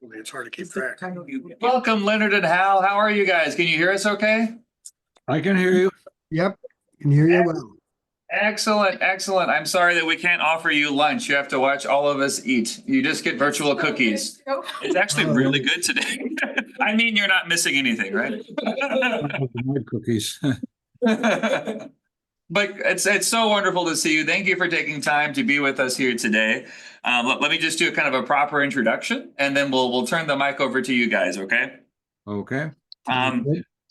It's hard to keep track. Welcome, Leonard and Hal. How are you guys? Can you hear us okay? I can hear you. Yep, can hear you well. Excellent, excellent. I'm sorry that we can't offer you lunch. You have to watch all of us eat. You just get virtual cookies. It's actually really good today. I mean, you're not missing anything, right? My cookies. But it's so wonderful to see you. Thank you for taking time to be with us here today. Let me just do kind of a proper introduction, and then we'll turn the mic over to you guys, okay? Okay.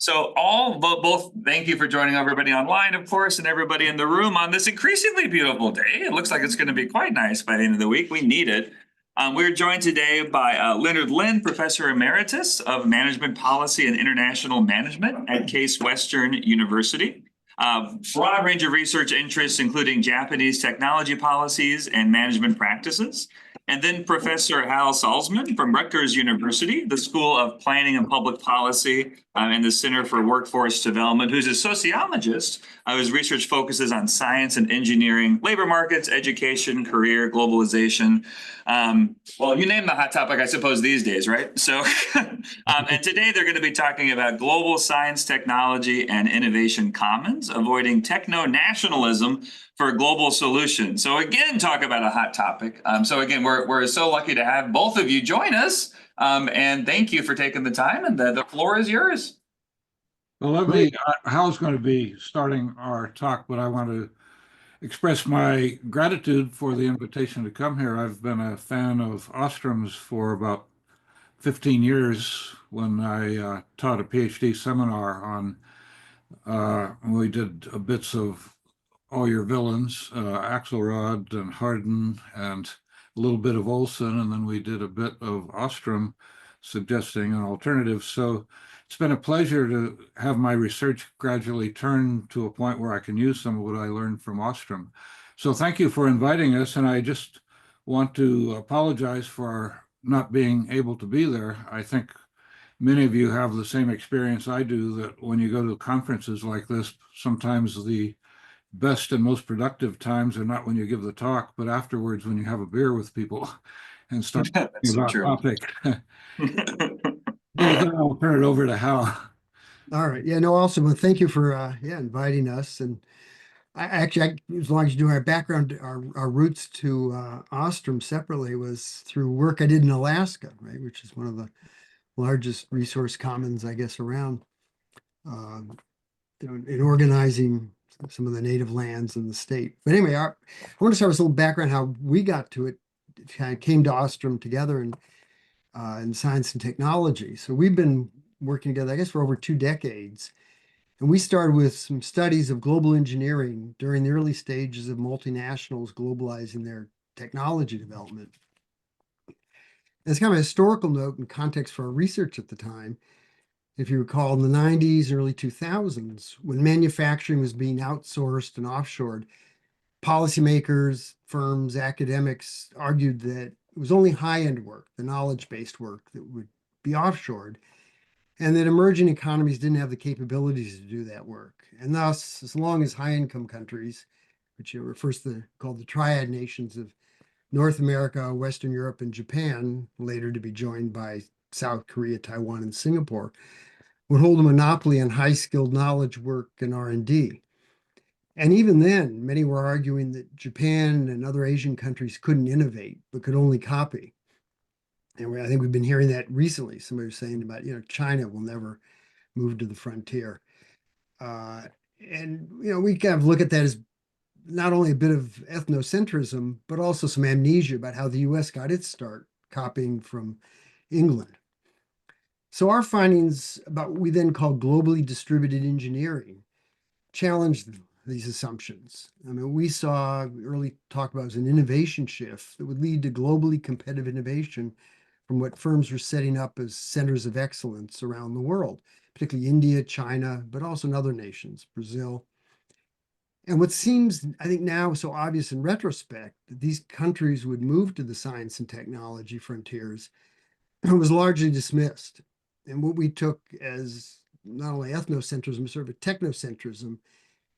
So both thank you for joining everybody online, of course, and everybody in the room on this increasingly beautiful day. It looks like it's going to be quite nice by the end of the week. We need it. We're joined today by Leonard Lynn, Professor Emeritus of Management Policy and International Management at Case Western University. Broad range of research interests, including Japanese technology policies and management practices. And then Professor Hal Salzman from Rutgers University, the School of Planning and Public Policy and the Center for Workforce Development, who's a sociologist whose research focuses on science and engineering, labor markets, education, career, globalization. Well, you name the hot topic, I suppose, these days, right? So, and today they're going to be talking about global science, technology, and innovation commons, avoiding techno-nationalism for global solutions. So again, talk about a hot topic. So again, we're so lucky to have both of you join us. And thank you for taking the time, and the floor is yours. Well, Hal's going to be starting our talk, but I want to express my gratitude for the invitation to come here. I've been a fan of Ostrom's for about 15 years when I taught a PhD seminar on, we did bits of All Your Villains, Axelrod and Hardin, and a little bit of Olson, and then we did a bit of Ostrom suggesting an alternative. So it's been a pleasure to have my research gradually turn to a point where I can use some of what I learned from Ostrom. So thank you for inviting us, and I just want to apologize for not being able to be there. I think many of you have the same experience I do, that when you go to conferences like this, sometimes the best and most productive times are not when you give the talk, but afterwards when you have a beer with people and start talking about topic. I'll turn it over to Hal. All right. Yeah, no, also, well, thank you for inviting us. And as long as you do our background, our roots to Ostrom separately was through work I did in Alaska, right, which is one of the largest resource commons, I guess, around in organizing some of the native lands in the state. But anyway, I want to start with a little background how we got to it. It kind of came to Ostrom together in science and technology. So we've been working together, I guess, for over 2 decades. And we started with some studies of global engineering during the early stages of multinationals globalizing their technology development. As kind of a historical note and context for our research at the time, if you recall, in the 90s and early 2000s, when manufacturing was being outsourced and offshored, policymakers, firms, academics argued that it was only high-end work, the knowledge-based work, that would be offshored, and that emerging economies didn't have the capabilities to do that work. And thus, as long as high-income countries, which are first called the Triad nations of North America, Western Europe, and Japan, later to be joined by South Korea, Taiwan, and Singapore, would hold a monopoly on high-skilled knowledge work and R&D. And even then, many were arguing that Japan and other Asian countries couldn't innovate, but could only copy. And I think we've been hearing that recently. Somebody was saying about, China will never move to the frontier. We kind of look at that as not only a bit of ethnocentrism, but also some amnesia about how the US got its start copying from England. So our findings about what we then call globally distributed engineering challenged these assumptions. I mean, we saw early talk about as an innovation shift that would lead to globally competitive innovation from what firms were setting up as centers of excellence around the world, particularly India, China, but also in other nations, Brazil. And what seems, I think now, so obvious in retrospect, that these countries would move to the science and technology frontiers was largely dismissed. And what we took as not only ethnocentrism, but sort of a technocentrism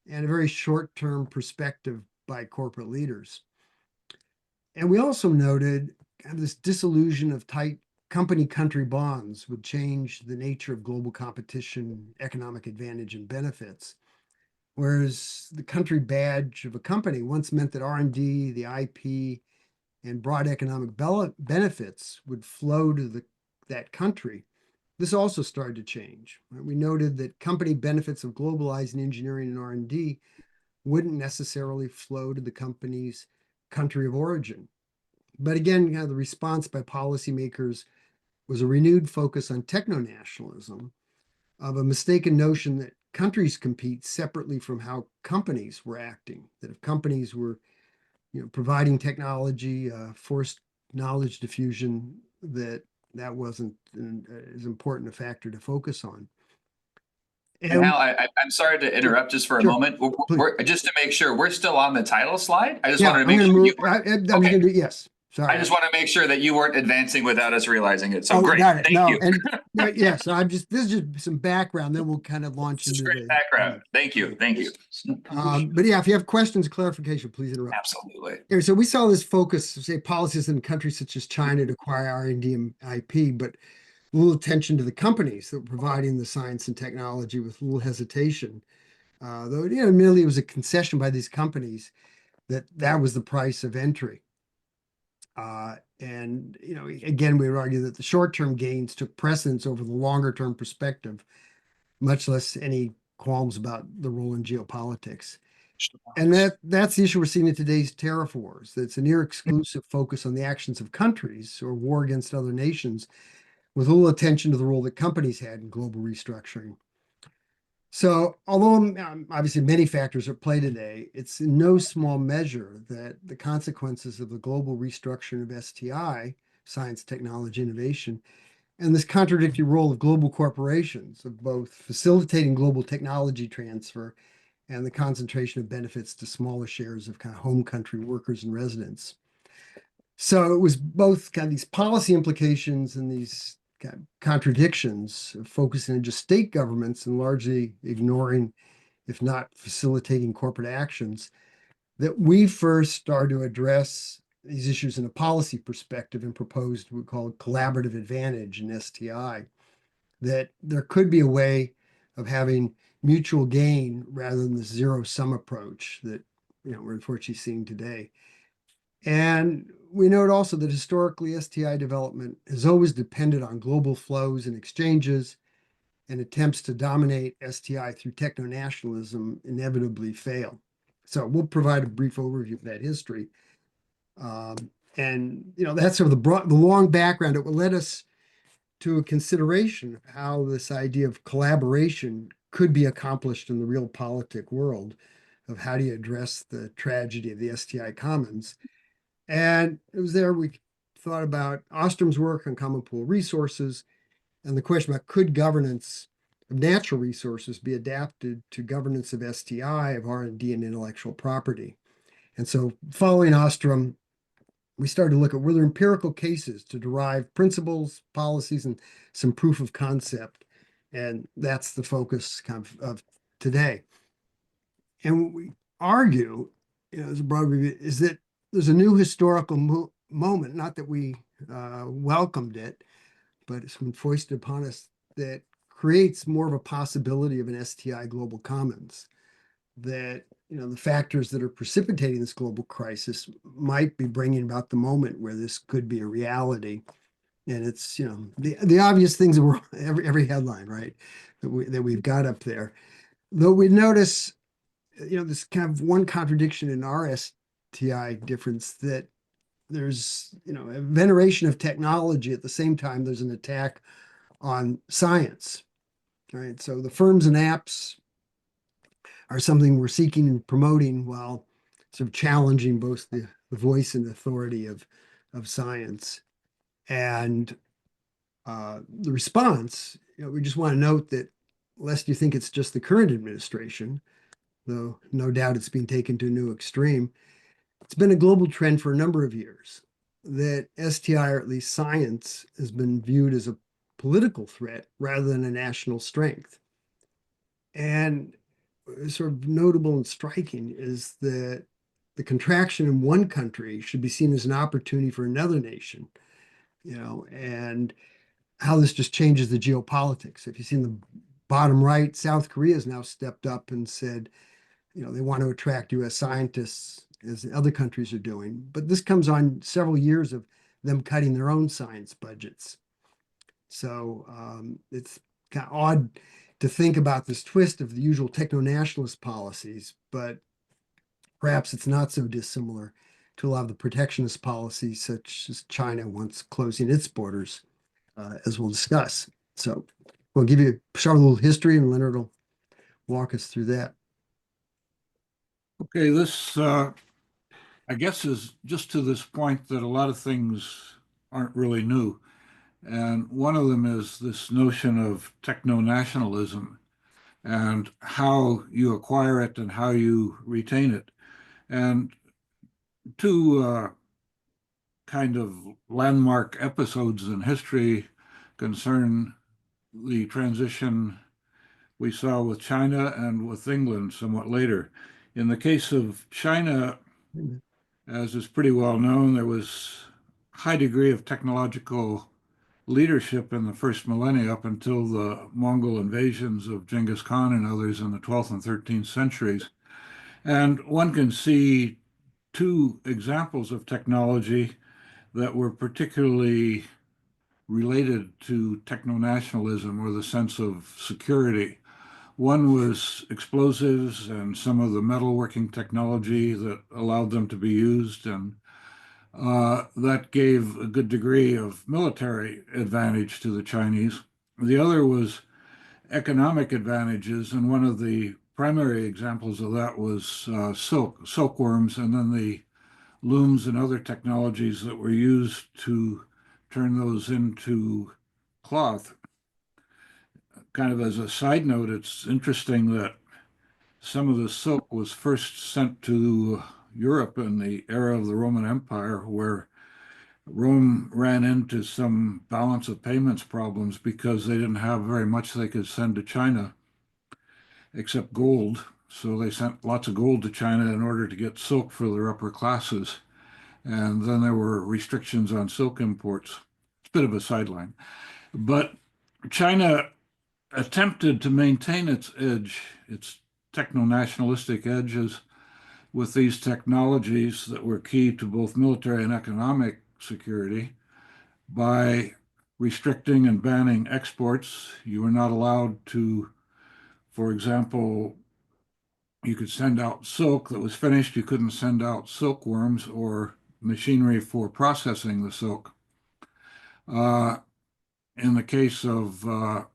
and a very short-term perspective by corporate leaders. And we also noted kind of this disillusion of tight company-country bonds would change the nature of global competition, economic advantage, and benefits. Whereas the country badge of a company once meant that R&D, the IP, and broad economic benefits would flow to that country. This also started to change. Right? We noted that company benefits of globalizing engineering and R&D wouldn't necessarily flow to the company's country of origin. But again, the response by policymakers was a renewed focus on techno-nationalism, of a mistaken notion that countries compete separately from how companies were acting, that if companies were providing technology, forced knowledge diffusion, that wasn't as important a factor to focus on. And Hal, I'm sorry to interrupt just for a moment. Just to make sure, we're still on the title slide. I just wanted to make sure you were. Okay. Yes. Sorry. I just want to make sure that you weren't advancing without us realizing it. So great. Got it. Thank you. And yes, this is just some background, then we'll kind of launch into great background. Thank you. Thank you. But yeah, if you have questions, clarification, please interrupt. Absolutely. Anyway, so we saw this focus, say, policies in countries such as China to acquire R&D and IP, but little attention to the companies that were providing the science and technology with little hesitation. Though, admittedly, it was a concession by these companies that was the price of entry. And again, we would argue that the short-term gains took precedence over the longer-term perspective, much less any qualms about the role in geopolitics. And that's the issue we're seeing in today's tariff wars. That's a near exclusive focus on the actions of countries or war against other nations, with little attention to the role that companies had in global restructuring. So, although obviously many factors are at play today, it's in no small measure that the consequences of the global restructuring of STI, science, technology, innovation, and this contradictory role of global corporations of both facilitating global technology transfer and the concentration of benefits to smaller shares of kind of home country workers and residents. So it was both kind of these policy implications and these kind of contradictions of focusing on just state governments and largely ignoring, if not facilitating, corporate actions, that we first started to address these issues in a policy perspective and proposed what we call collaborative advantage in STI, that there could be a way of having mutual gain rather than the zero-sum approach that we're unfortunately seeing today. And we note also that historically STI development has always depended on global flows and exchanges, and attempts to dominate STI through techno-nationalism inevitably fail. So we'll provide a brief overview of that history. And that's sort of the long background. It will lead us to a consideration of how this idea of collaboration could be accomplished in the real politic world, of how do you address the tragedy of the STI commons. And it was there we thought about Ostrom's work on common pool resources and the question about could governance of natural resources be adapted to governance of STI, of R&D, and intellectual property. And so following Ostrom, we started to look at were there empirical cases to derive principles, policies, and some proof of concept. And that's the focus kind of today. And what we argue, as a broad review, is that there's a new historical moment, not that we welcomed it, but it's been foisted upon us, that creates more of a possibility of an STI global commons, that the factors that are precipitating this global crisis might be bringing about the moment where this could be a reality. And it's the obvious things that were every headline, right, that we've got up there. Though we notice this kind of one contradiction in our STI difference, that there's a veneration of technology, at the same time there's an attack on science, right? So the firms and apps are something we're seeking and promoting, while sort of challenging both the voice and authority of science. And the response, we just want to note that, lest you think it's just the current administration, though no doubt it's being taken to a new extreme, it's been a global trend for a number of years that STI, or at least science, has been viewed as a political threat rather than a national strength. And sort of notable and striking is that the contraction in one country should be seen as an opportunity for another nation, and how this just changes the geopolitics. If you see in the bottom right, South Korea has now stepped up and said, they want to attract US scientists as the other countries are doing. But this comes on several years of them cutting their own science budgets. So it's kind of odd to think about this twist of the usual techno-nationalist policies, but perhaps it's not so dissimilar to a lot of the protectionist policies, such as China once closing its borders, as we'll discuss. So we'll start with a little history, and Leonard will walk us through that. Okay, this, I guess, is just to this point that a lot of things aren't really new. And one of them is this notion of techno-nationalism and how you acquire it and how you retain it. And two kind of landmark episodes in history concern the transition we saw with China and with England somewhat later. In the case of China, as is pretty well known, there was a high degree of technological leadership in the first millennia up until the Mongol invasions of Genghis Khan and others in the 12th and 13th centuries. And one can see two examples of technology that were particularly related to techno-nationalism or the sense of security. One was explosives and some of the metalworking technology that allowed them to be used, and that gave a good degree of military advantage to the Chinese. The other was economic advantages, and one of the primary examples of that was silkworms, and then the looms and other technologies that were used to turn those into cloth. Kind of as a side note, it's interesting that some of the silk was first sent to Europe in the era of the Roman Empire, where Rome ran into some balance of payments problems because they didn't have very much they could send to China except gold. So they sent lots of gold to China in order to get silk for their upper classes. And then there were restrictions on silk imports. It's a bit of a sideline. But China attempted to maintain its edge, its techno-nationalistic edges, with these technologies that were key to both military and economic security by restricting and banning exports. You were not allowed to, for example, you could send out silk that was finished. You couldn't send out silkworms or machinery for processing the silk. In the case of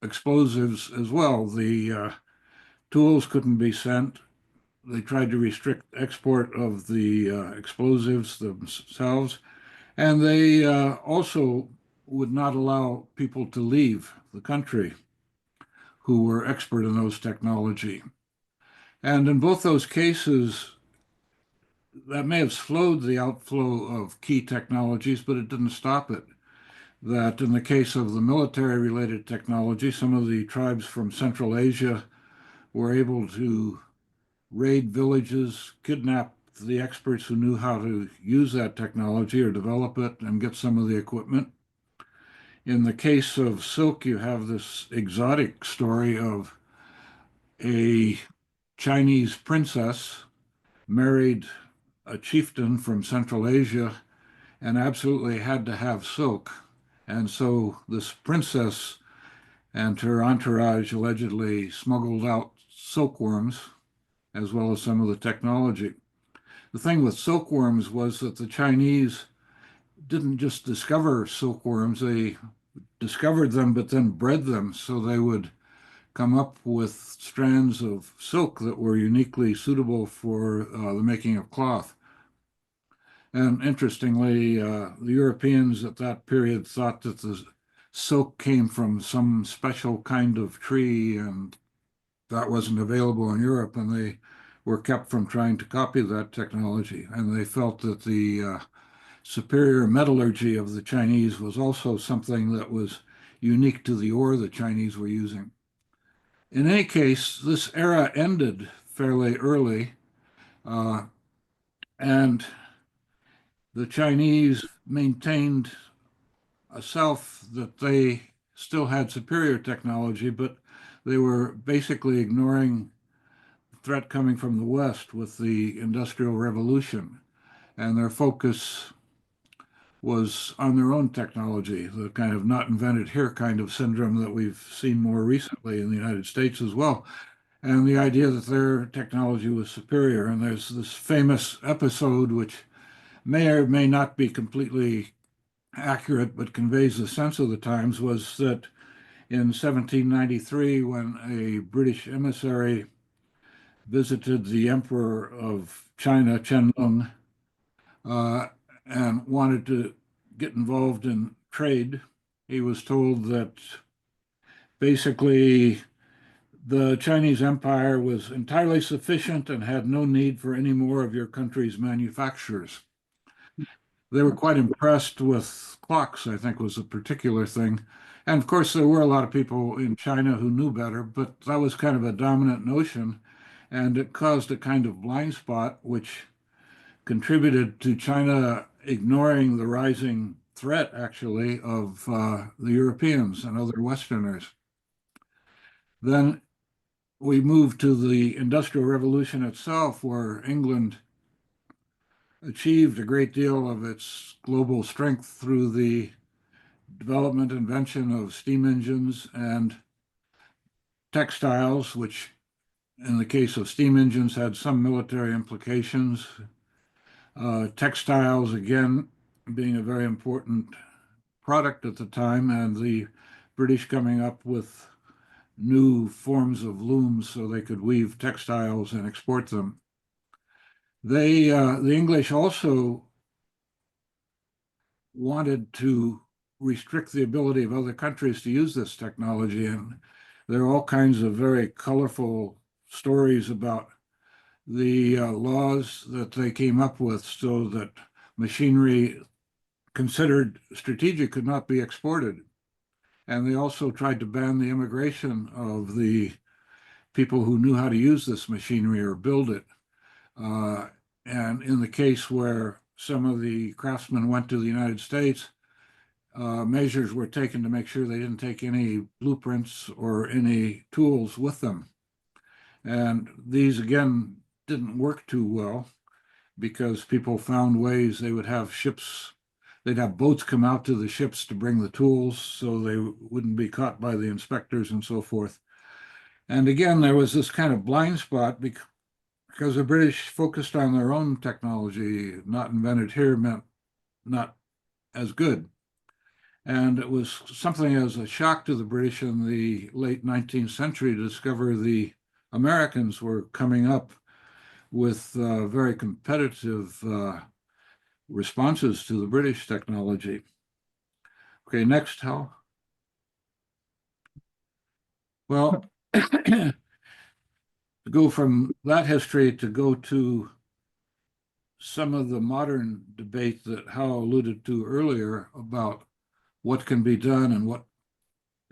explosives as well, the tools couldn't be sent. They tried to restrict export of the explosives themselves, and they also would not allow people to leave the country who were expert in those technology. And in both those cases, that may have slowed the outflow of key technologies, but it didn't stop it. That in the case of the military-related technology, some of the tribes from Central Asia were able to raid villages, kidnap the experts who knew how to use that technology or develop it and get some of the equipment. In the case of silk, you have this exotic story of a Chinese princess married a chieftain from Central Asia and absolutely had to have silk. And so this princess and her entourage allegedly smuggled out silkworms as well as some of the technology. The thing with silkworms was that the Chinese didn't just discover silkworms, they discovered them but then bred them so they would come up with strands of silk that were uniquely suitable for the making of cloth. And interestingly, the Europeans at that period thought that the silk came from some special kind of tree, and that wasn't available in Europe, and they were kept from trying to copy that technology. And they felt that the superior metallurgy of the Chinese was also something that was unique to the ore the Chinese were using. In any case, this era ended fairly early. And the Chinese maintained a self that they still had superior technology, but they were basically ignoring the threat coming from the West with the Industrial Revolution. And their focus was on their own technology, the kind of not invented here kind of syndrome that we've seen more recently in the United States as well. And the idea that their technology was superior. And there's this famous episode, which may or may not be completely accurate, but conveys the sense of the times, was that in 1793, when a British emissary visited the Emperor of China, Qianlong, and wanted to get involved in trade, he was told that basically the Chinese Empire was entirely sufficient and had no need for any more of your country's manufacturers. They were quite impressed with clocks, I think was a particular thing. And of course, there were a lot of people in China who knew better, but that was kind of a dominant notion. And it caused a kind of blind spot, which contributed to China ignoring the rising threat, actually, of the Europeans and other Westerners. Then we moved to the Industrial Revolution itself, where England achieved a great deal of its global strength through the development, invention of steam engines and textiles, which in the case of steam engines had some military implications. Textiles, again, being a very important product at the time, and the British coming up with new forms of looms so they could weave textiles and export them. The English also wanted to restrict the ability of other countries to use this technology, and there are all kinds of very colorful stories about the laws that they came up with so that machinery considered strategic could not be exported. And they also tried to ban the immigration of the people who knew how to use this machinery or build it. And in the case where some of the craftsmen went to the United States, measures were taken to make sure they didn't take any blueprints or any tools with them. And these, again, didn't work too well because people found ways. They would have ships, they'd have boats come out to the ships to bring the tools so they wouldn't be caught by the inspectors and so forth. And again, there was this kind of blind spot because the British focused on their own technology. Not invented here meant not as good. And it was something as a shock to the British in the late 19th century to discover the Americans were coming up with very competitive responses to the British technology. Okay, next, Hal. Well, to go from that history to go to some of the modern debate that Hal alluded to earlier about what can be done and what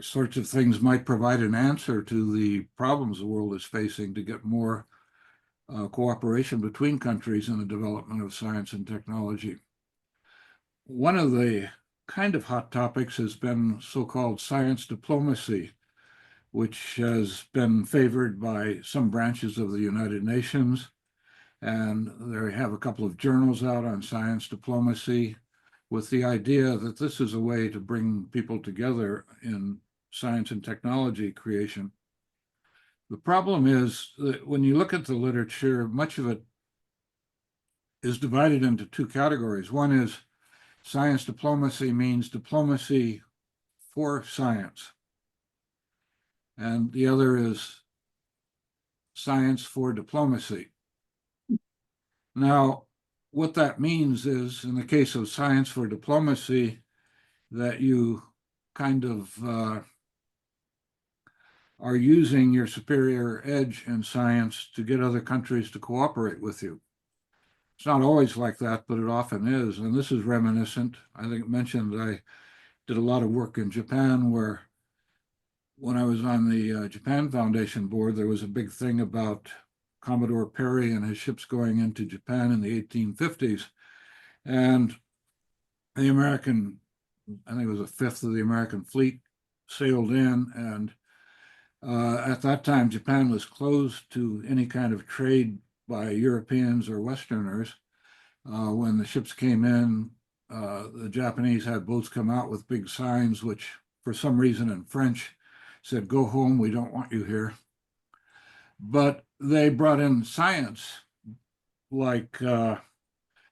sorts of things might provide an answer to the problems the world is facing to get more cooperation between countries in the development of science and technology. One of the kind of hot topics has been so-called science diplomacy, which has been favored by some branches of the United Nations. And they have a couple of journals out on science diplomacy with the idea that this is a way to bring people together in science and technology creation. The problem is that when you look at the literature, much of it is divided into two categories. One is science diplomacy means diplomacy for science. And the other is science for diplomacy. Now, what that means is, in the case of science for diplomacy, that you kind of are using your superior edge in science to get other countries to cooperate with you. It's not always like that, but it often is. And this is reminiscent. I think mentioned I did a lot of work in Japan where when I was on the Japan Foundation board, there was a big thing about Commodore Perry and his ships going into Japan in the 1850s. And the American, I think it was a fifth of the American fleet, sailed in. And at that time, Japan was closed to any kind of trade by Europeans or Westerners. When the ships came in, the Japanese had boats come out with big signs, which for some reason in French said, "Go home, we don't want you here." But they brought in science, like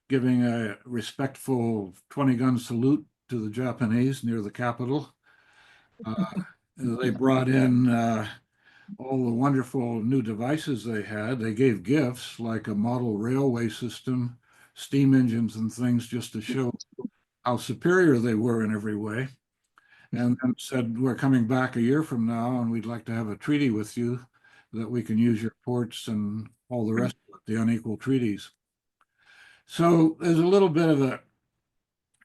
giving a respectful 20-gun salute to the Japanese near the capital. They brought in all the wonderful new devices they had. They gave gifts like a model railway system, steam engines and things, just to show how superior they were in every way. And then said, "We're coming back a year from now and we'd like to have a treaty with you that we can use your ports and all the rest of it, the unequal treaties." So there's a little bit of a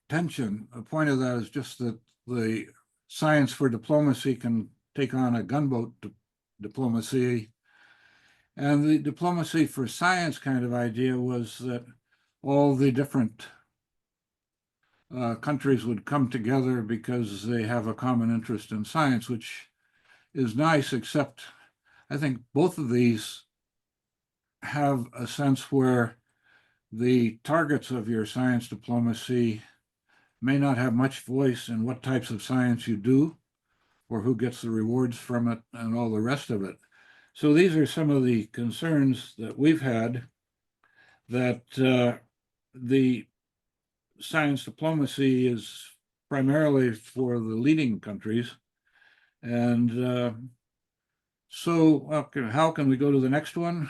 tension. The point of that is just that the science for diplomacy can take on a gunboat diplomacy. And the diplomacy for science kind of idea was that all the different countries would come together because they have a common interest in science, which is nice, except I think both of these have a sense where the targets of your science diplomacy may not have much voice in what types of science you do or who gets the rewards from it and all the rest of it. So these are some of the concerns that we've had, that the science diplomacy is primarily for the leading countries. And so how can we go to the next one?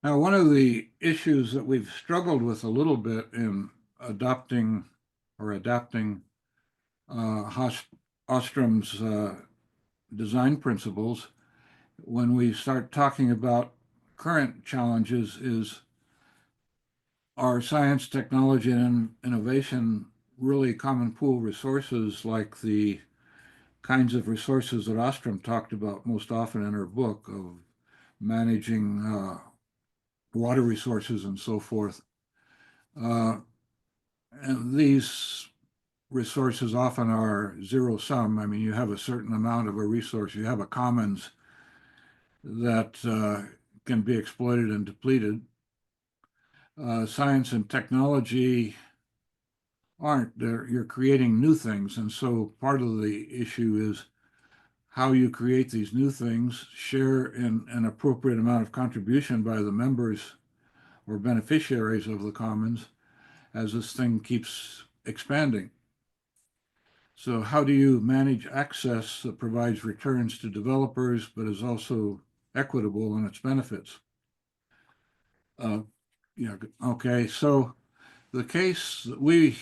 Now, one of the issues that we've struggled with a little bit in adopting or adapting Ostrom's design principles, when we start talking about current challenges, is, are science, technology, and innovation really common pool resources like the kinds of resources that Ostrom talked about most often in her book of managing water resources and so forth? And these resources often are zero sum. I mean, you have a certain amount of a resource, you have a commons that can be exploited and depleted. Science and technology aren't. You're creating new things. And so part of the issue is how you create these new things, share in an appropriate amount of contribution by the members or beneficiaries of the commons as this thing keeps expanding. So how do you manage access that provides returns to developers, but is also equitable in its benefits? Yeah, okay, so the case that we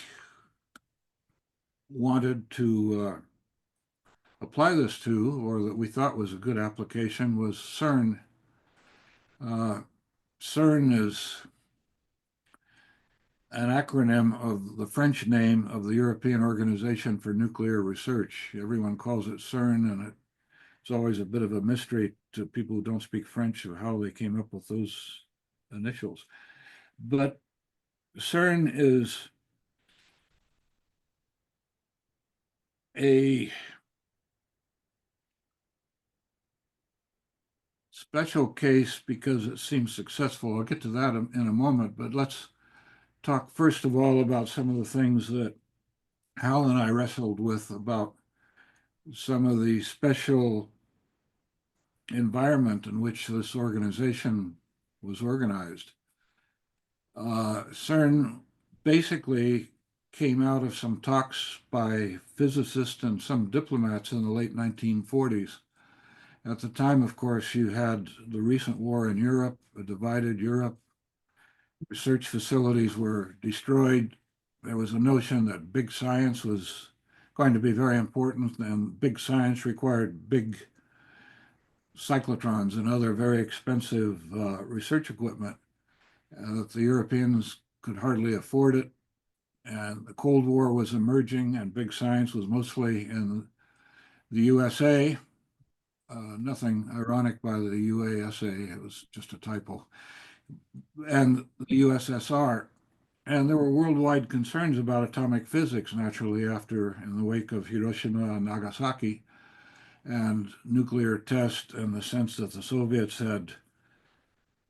wanted to apply this to, or that we thought was a good application, was CERN. CERN is an acronym of the French name of the European Organization for Nuclear Research. Everyone calls it CERN, and it's always a bit of a mystery to people who don't speak French of how they came up with those initials. But CERN is a special case because it seems successful. I'll get to that in a moment, but let's talk first of all about some of the things that Hal and I wrestled with about some of the special environment in which this organization was organized. CERN basically came out of some talks by physicists and some diplomats in the late 1940s. At the time, of course, you had the recent war in Europe, a divided Europe. Research facilities were destroyed. There was a notion that big science was going to be very important, and big science required big cyclotrons and other very expensive research equipment, that the Europeans could hardly afford it. and the Cold War was emerging, and big science was mostly in the USA. Nothing ironic by the UASA, it was just a typo, and the USSR. And there were worldwide concerns about atomic physics, naturally, after, in the wake of Hiroshima and Nagasaki, and nuclear test, and the sense that the Soviets had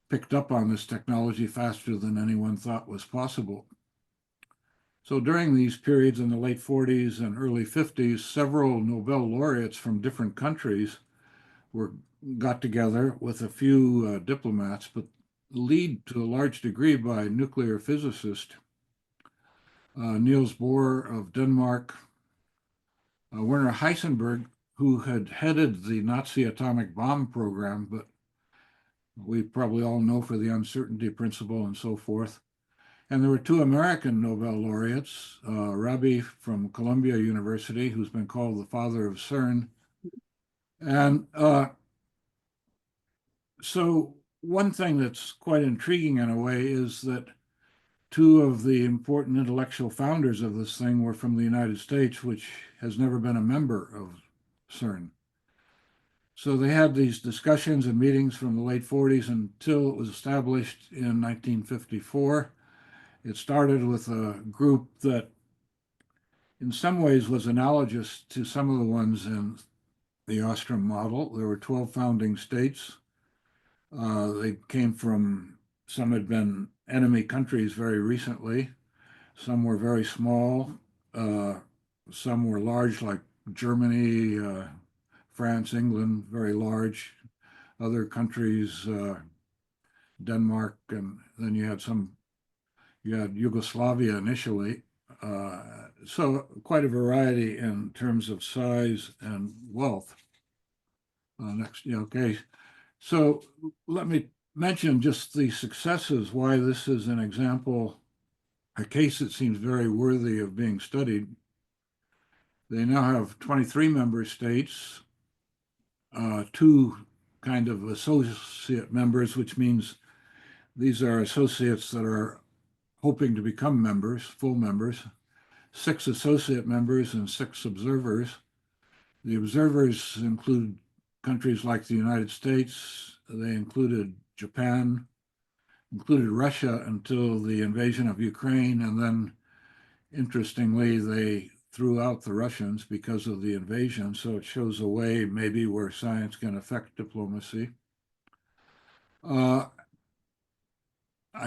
picked up on this technology faster than anyone thought was possible. So during these periods in the late 40s and early 50s, several Nobel laureates from different countries got together with a few diplomats, but led to a large degree by nuclear physicists. Niels Bohr of Denmark, Werner Heisenberg, who had headed the Nazi atomic bomb program, but we probably all know for the uncertainty principle and so forth. And there were two American Nobel laureates, Rabi from Columbia University, who's been called the father of CERN. And so one thing that's quite intriguing in a way is that two of the important intellectual founders of this thing were from the United States, which has never been a member of CERN. So they had these discussions and meetings from the late 40s until it was established in 1954. It started with a group that in some ways was analogous to some of the ones in the Ostrom model. There were 12 founding states. They came from, some had been enemy countries very recently. Some were very small. Some were large, like Germany, France, England, very large. Other countries, Denmark, and then you had Yugoslavia initially. So quite a variety in terms of size and wealth. Next, yeah, okay. So let me mention just the successes, why this is an example, a case that seems very worthy of being studied. They now have 23 member states, two kind of associate members, which means these are associates that are hoping to become members, full members, 6 associate members and 6 observers. The observers include countries like the United States. They included Japan, included Russia until the invasion of Ukraine, and then interestingly, they threw out the Russians because of the invasion. So it shows a way maybe where science can affect diplomacy. I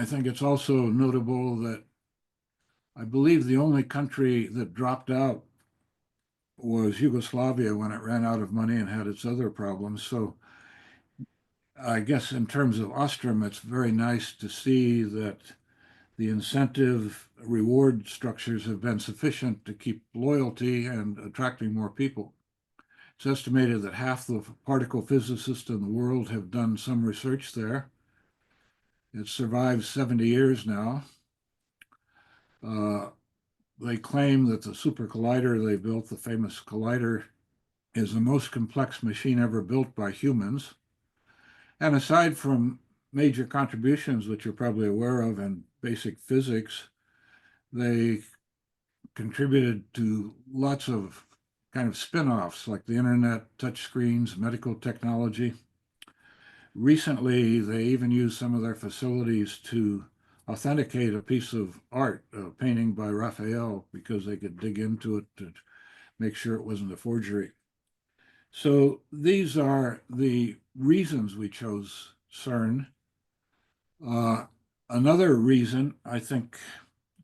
think it's also notable that I believe the only country that dropped out was Yugoslavia when it ran out of money and had its other problems. So I guess in terms of Ostrom, it's very nice to see that the incentive reward structures have been sufficient to keep loyalty and attracting more people. It's estimated that half the particle physicists in the world have done some research there. It survived 70 years now. They claim that the super collider they built, the famous collider, is the most complex machine ever built by humans. And aside from major contributions, which you're probably aware of in basic physics, they contributed to lots of kind of spin-offs like the internet, touchscreens, medical technology. Recently, they even used some of their facilities to authenticate a piece of art, a painting by Raphael, because they could dig into it to make sure it wasn't a forgery. So these are the reasons we chose CERN. Another reason, I think,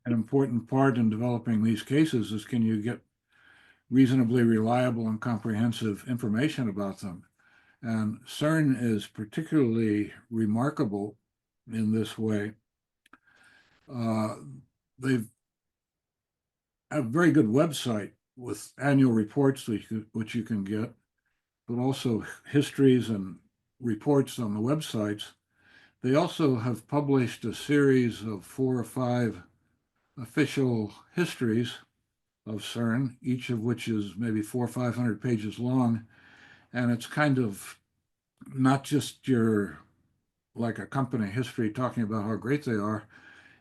an important part in developing these cases is, can you get reasonably reliable and comprehensive information about them? And CERN is particularly remarkable in this way. They have a very good website with annual reports which you can get, but also histories and reports on the websites. They also have published a series of 4 or 5 official histories of CERN, each of which is maybe 400 or 500 pages long. And it's kind of not just your, like a company history talking about how great they are.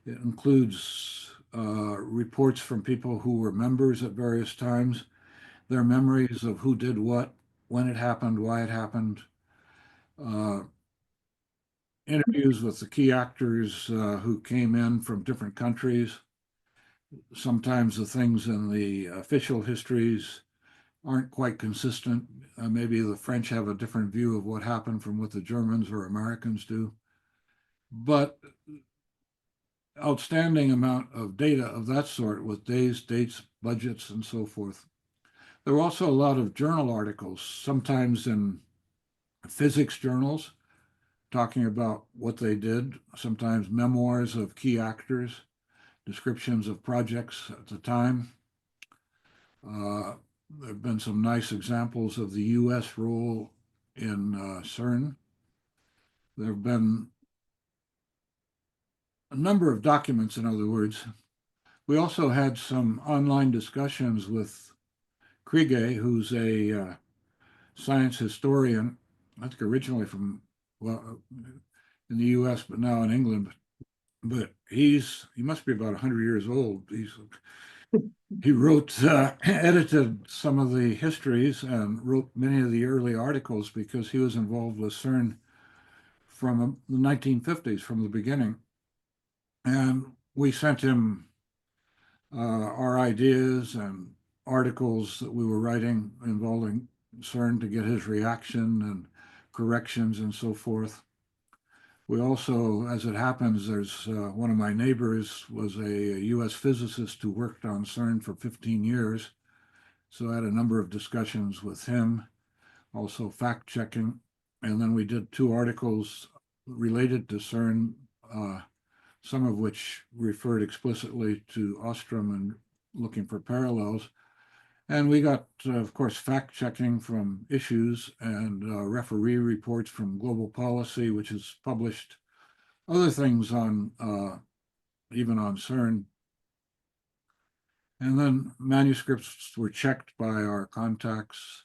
It includes reports from people who were members at various times, their memories of who did what, when it happened, why it happened, interviews with the key actors who came in from different countries. Sometimes the things in the official histories aren't quite consistent. Maybe the French have a different view of what happened from what the Germans or Americans do. But outstanding amount of data of that sort with days, dates, budgets, and so forth. There were also a lot of journal articles, sometimes in physics journals, talking about what they did, sometimes memoirs of key actors, descriptions of projects at the time. There have been some nice examples of the US role in CERN. There have been a number of documents, in other words. We also had some online discussions with Kriege, who's a science historian, I think originally from, well, in the US, but now in England. But he must be about 100 years old. He wrote, edited some of the histories and wrote many of the early articles because he was involved with CERN from the 1950s, from the beginning. And we sent him our ideas and articles that we were writing involving CERN to get his reaction and corrections and so forth. We also, as it happens, there's one of my neighbors was a US physicist who worked on CERN for 15 years. So I had a number of discussions with him, also fact checking. And then we did 2 articles related to CERN, some of which referred explicitly to Ostrom and looking for parallels. And we got, of course, fact checking from Issues and referee reports from Global Policy, which has published other things on, even on CERN. And then manuscripts were checked by our contacts.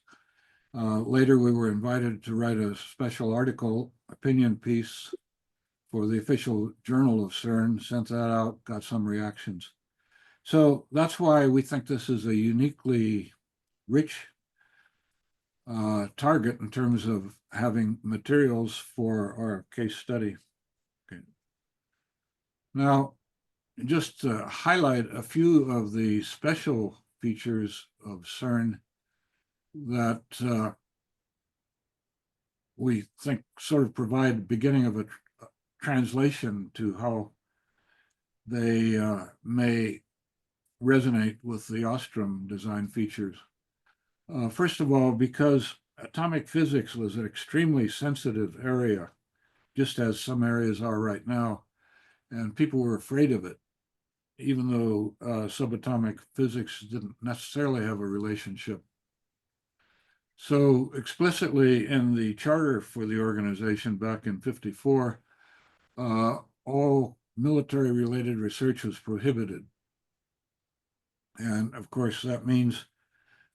Later, we were invited to write a special article, opinion piece for the official journal of CERN, sent that out, got some reactions. So that's why we think this is a uniquely rich target in terms of having materials for our case study. Okay. Now, just to highlight a few of the special features of CERN that we think sort of provide the beginning of a translation to how they may resonate with the Ostrom design features. First of all, because atomic physics was an extremely sensitive area, just as some areas are right now, and people were afraid of it, even though subatomic physics didn't necessarily have a relationship. So explicitly in the charter for the organization back in '54, all military-related research was prohibited. And of course, that means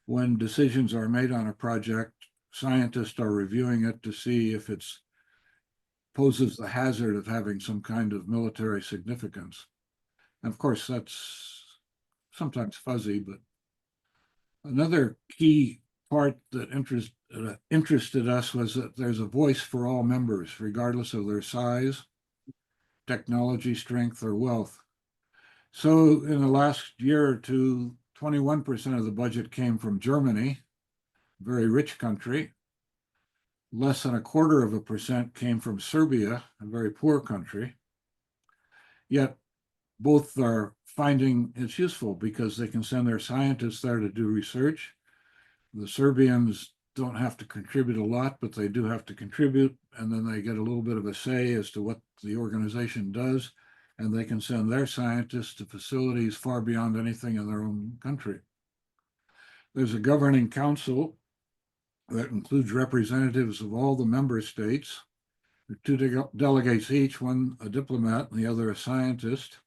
when decisions are made on a project, scientists are reviewing it to see if it poses the hazard of having some kind of military significance. And of course, that's sometimes fuzzy, but another key part that interested us was that there's a voice for all members, regardless of their size, technology, strength, or wealth. So in the last year or two, 21% of the budget came from Germany, a very rich country. Less than 1/4% came from Serbia, a very poor country. Yet both are finding it's useful because they can send their scientists there to do research. The Serbians don't have to contribute a lot, but they do have to contribute, and then they get a little bit of a say as to what the organization does, and they can send their scientists to facilities far beyond anything in their own country. There's a governing council that includes representatives of all the member states, 2 delegates each, one a diplomat and the other a scientist.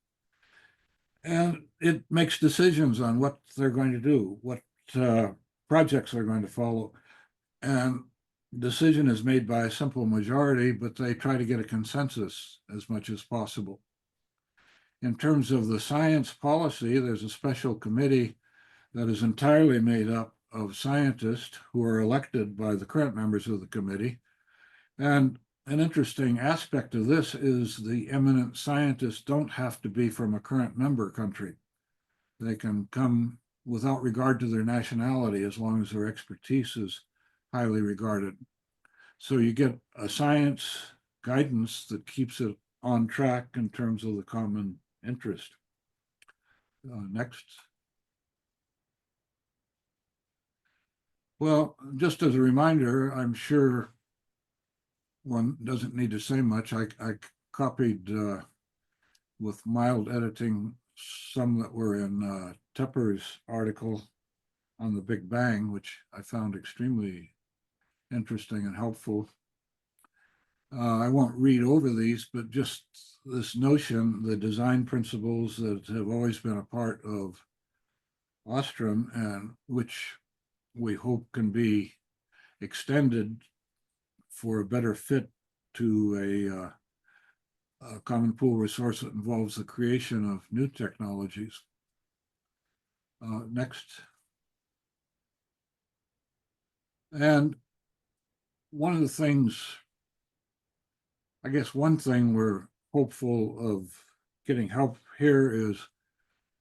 And it makes decisions on what they're going to do, what projects they're going to follow. And decision is made by a simple majority, but they try to get a consensus as much as possible. In terms of the science policy, there's a special committee that is entirely made up of scientists who are elected by the current members of the committee. And an interesting aspect of this is the eminent scientists don't have to be from a current member country. They can come without regard to their nationality as long as their expertise is highly regarded. So you get a science guidance that keeps it on track in terms of the common interest. Next. Well, just as a reminder, I'm sure one doesn't need to say much. I copied with mild editing some that were in Tepper's article on the Big Bang, which I found extremely interesting and helpful. I won't read over these, but just this notion, the design principles that have always been a part of Ostrom and which we hope can be extended for a better fit to a common pool resource that involves the creation of new technologies. Next. And one of the things, I guess one thing we're hopeful of getting help here is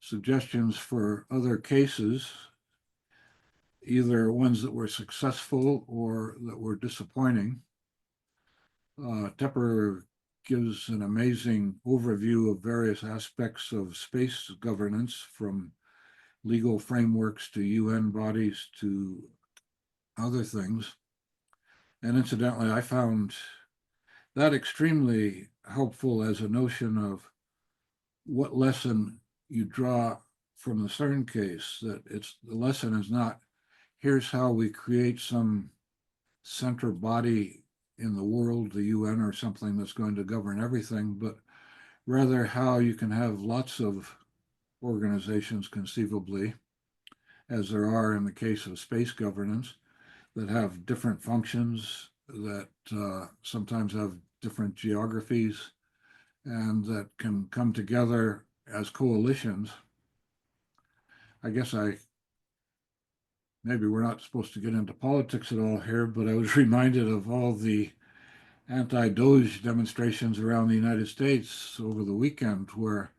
suggestions for other cases, either ones that were successful or that were disappointing. Tepper gives an amazing overview of various aspects of space governance, from legal frameworks to UN bodies to other things. And incidentally, I found that extremely helpful as a notion of what lesson you draw from the CERN case, that the lesson is not, here's how we create some center body in the world, the UN or something that's going to govern everything, but rather how you can have lots of organizations conceivably, as there are in the case of space governance, that have different functions, that sometimes have different geographies, and that can come together as coalitions. I guess maybe we're not supposed to get into politics at all here, but I was reminded of all the anti-Doge demonstrations around the United States over the weekend, where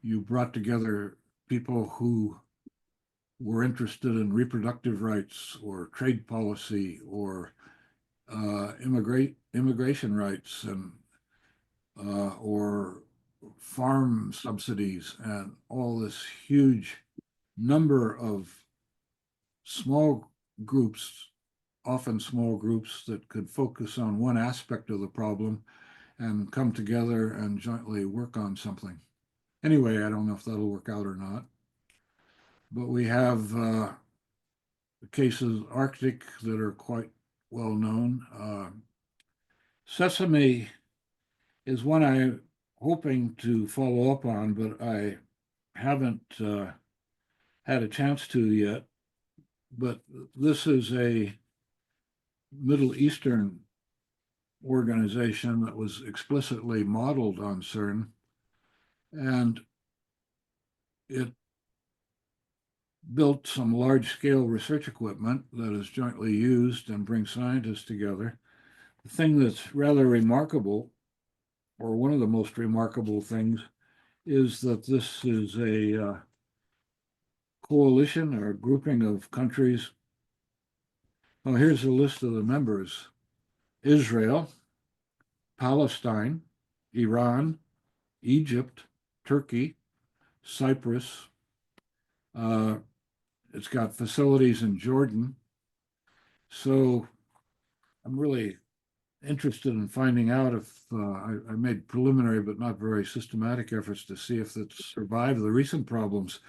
you brought together people who were interested in reproductive rights or trade policy or immigration rights and or farm subsidies, and all this huge number of small groups, often small groups that could focus on one aspect of the problem and come together and jointly work on something. Anyway, I don't know if that'll work out or not. But we have cases Arctic that are quite well known. Sesame is one I'm hoping to follow up on, but I haven't had a chance to yet. But this is a Middle Eastern organization that was explicitly modeled on CERN, and it built some large-scale research equipment that is jointly used and brings scientists together. The thing that's rather remarkable, or one of the most remarkable things, is that this is a coalition or a grouping of countries. Well, here's a list of the members: Israel, Palestine, Iran, Egypt, Turkey, Cyprus. It's got facilities in Jordan. So I'm really interested in finding out if I made preliminary but not very systematic efforts to see if it's survived the recent problems.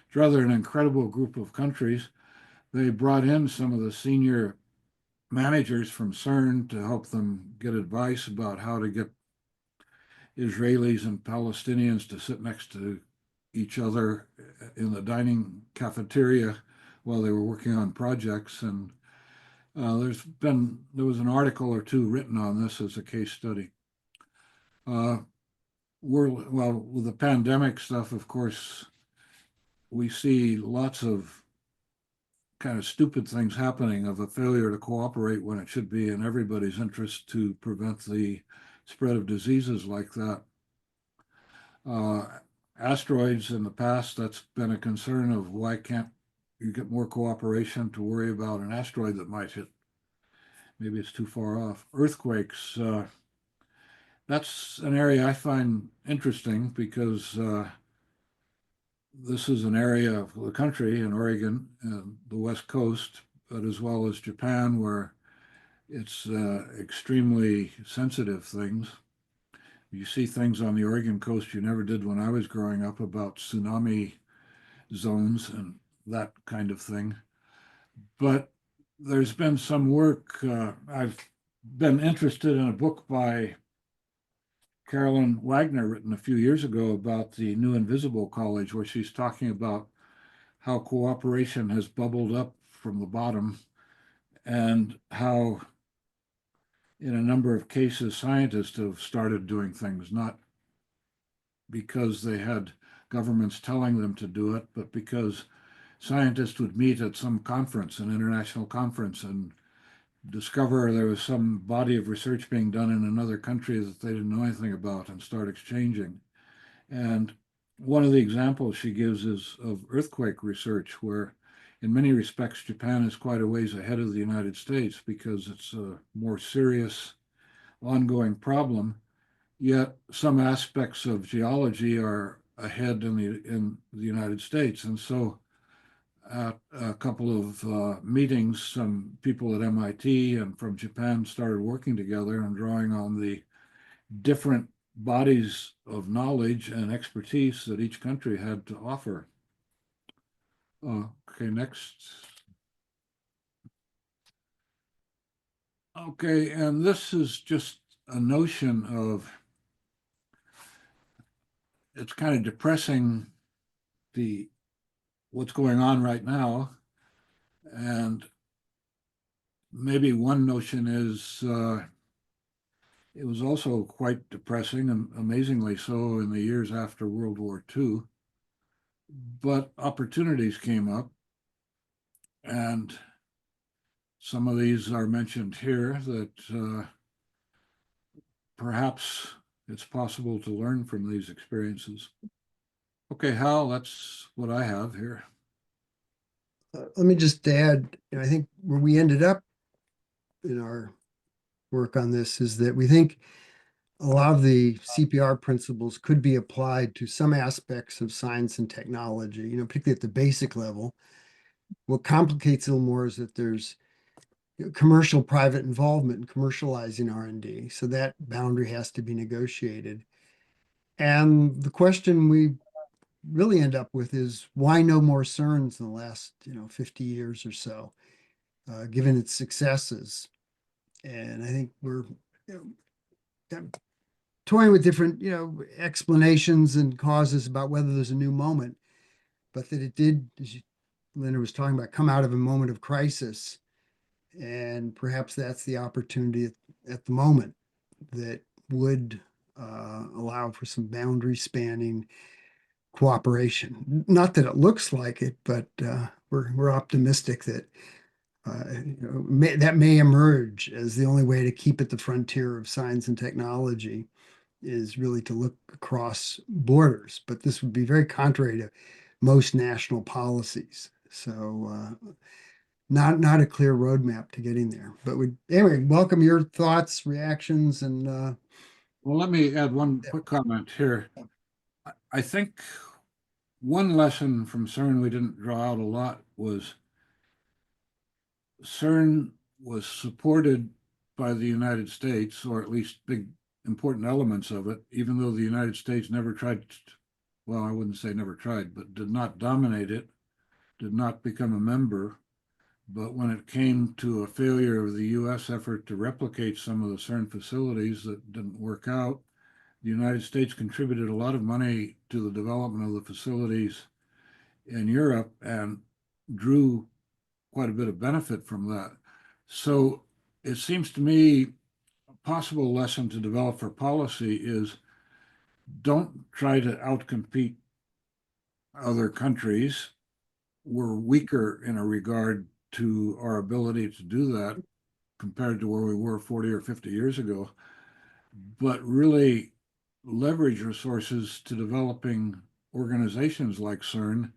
It's rather an incredible group of countries. They brought in some of the senior managers from CERN to help them get advice about how to get Israelis and Palestinians to sit next to each other in the dining cafeteria while they were working on projects. And there was an article or two written on this as a case study. One well, with the pandemic stuff, of course, we see lots of kind of stupid things happening of a failure to cooperate when it should be in everybody's interest to prevent the spread of diseases like that. Asteroids in the past, that's been a concern of why can't you get more cooperation to worry about an asteroid that might hit. Maybe it's too far off. Earthquakes, that's an area I find interesting because this is an area of the country in Oregon and the West Coast, but as well as Japan, where it's extremely sensitive things. You see things on the Oregon coast you never did when I was growing up about tsunami zones and that kind of thing. But there's been some work. I've been interested in a book by Carolyn Wagner written a few years ago about the New Invisible College, where she's talking about how cooperation has bubbled up from the bottom and how in a number of cases scientists have started doing things, not because they had governments telling them to do it, but because scientists would meet at some conference, an international conference, and discover there was some body of research being done in another country that they didn't know anything about and start exchanging. And one of the examples she gives is of earthquake research, where in many respects, Japan is quite a ways ahead of the United States because it's a more serious ongoing problem. Yet some aspects of geology are ahead in the United States. And so at a couple of meetings, some people at MIT and from Japan started working together and drawing on the different bodies of knowledge and expertise that each country had to offer. Okay, next. Okay, and this is just a notion of, it's kind of depressing what's going on right now. And maybe one notion is it was also quite depressing, and amazingly so, in the years after World War II. But opportunities came up, and some of these are mentioned here that perhaps it's possible to learn from these experiences. Okay, Hal, that's what I have here. Let me just add, I think where we ended up in our work on this is that we think a lot of the CPR principles could be applied to some aspects of science and technology, particularly at the basic level. What complicates it a little more is that there's commercial private involvement in commercializing R&D. So that boundary has to be negotiated. And the question we really end up with is why no more CERNs in the last 50 years or so, given its successes. And I think we're toying with different explanations and causes about whether there's a new moment, but that it did, as Linda was talking about, come out of a moment of crisis. And perhaps that's the opportunity at the moment that would allow for some boundary spanning cooperation. Not that it looks like it, but we're optimistic that that may emerge as the only way to keep at the frontier of science and technology is really to look across borders. But this would be very contrary to most national policies. So not a clear roadmap to getting there. But anyway, welcome your thoughts, reactions, and well, let me add one quick comment here. I think one lesson from CERN we didn't draw out a lot was CERN was supported by the United States, or at least big important elements of it, even though the United States never tried, well, I wouldn't say never tried, but did not dominate it, did not become a member. But when it came to a failure of the US effort to replicate some of the CERN facilities that didn't work out, the United States contributed a lot of money to the development of the facilities in Europe and drew quite a bit of benefit from that. So it seems to me a possible lesson to develop for policy is don't try to outcompete other countries. We're weaker in a regard to our ability to do that compared to where we were 40 or 50 years ago, but really leverage resources to developing organizations like CERN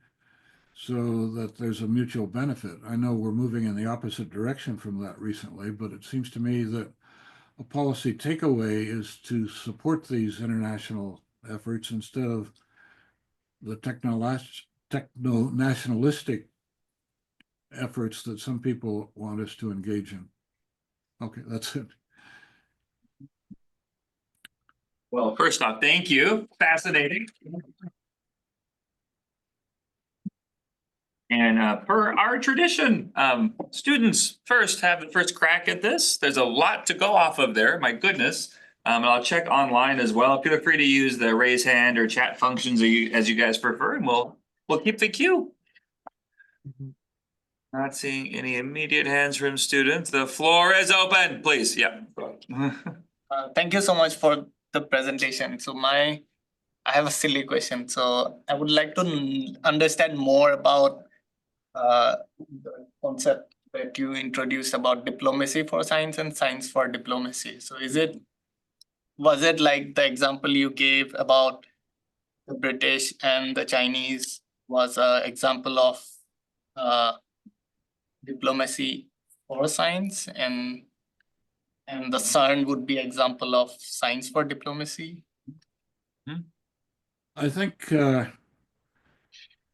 so that there's a mutual benefit. I know we're moving in the opposite direction from that recently, but it seems to me that a policy takeaway is to support these international efforts instead of the techno-nationalistic efforts that some people want us to engage in. Okay, that's it. Well, first off, thank you. Fascinating. And per our tradition, students first have the first crack at this. There's a lot to go off of there, my goodness. And I'll check online as well. Feel free to use the raise hand or chat functions as you guys prefer, and we'll keep the queue. Mhm. Not seeing any immediate hands from students. The floor is open, please. Yeah. Thank you so much for the presentation. I have a silly question. So I would like to understand more about the concept that you introduced about diplomacy for science and science for diplomacy. So was it like the example you gave about the British and the Chinese was an example of diplomacy for science, and the CERN would be example of science for diplomacy? I think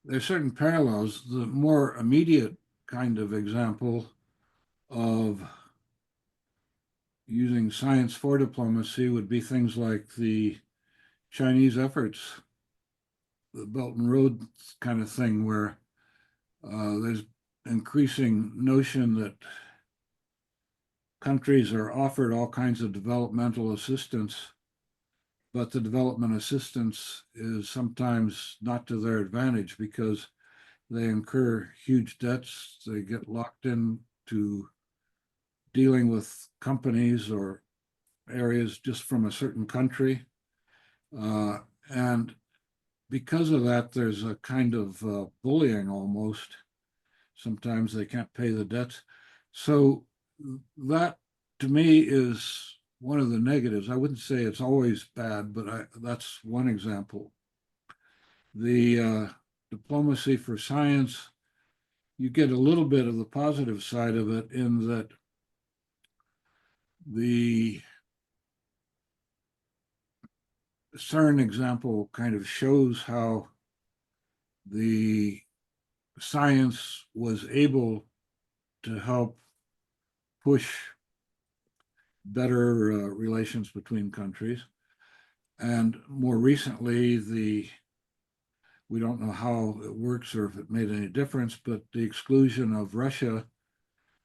there's certain parallels. The more immediate kind of example of using science for diplomacy would be things like the Chinese efforts, the Belt and Road kind of thing, where there's increasing notion that countries are offered all kinds of developmental assistance, but the development assistance is sometimes not to their advantage because they incur huge debts. They get locked into dealing with companies or areas just from a certain country. And because of that, there's a kind of bullying almost. Sometimes they can't pay the debts. So that to me is one of the negatives. I wouldn't say it's always bad, but that's one example. The diplomacy for science, you get a little bit of the positive side of it in that the CERN example kind of shows how the science was able to help push better relations between countries. And more recently, we don't know how it works or if it made any difference, but the exclusion of Russia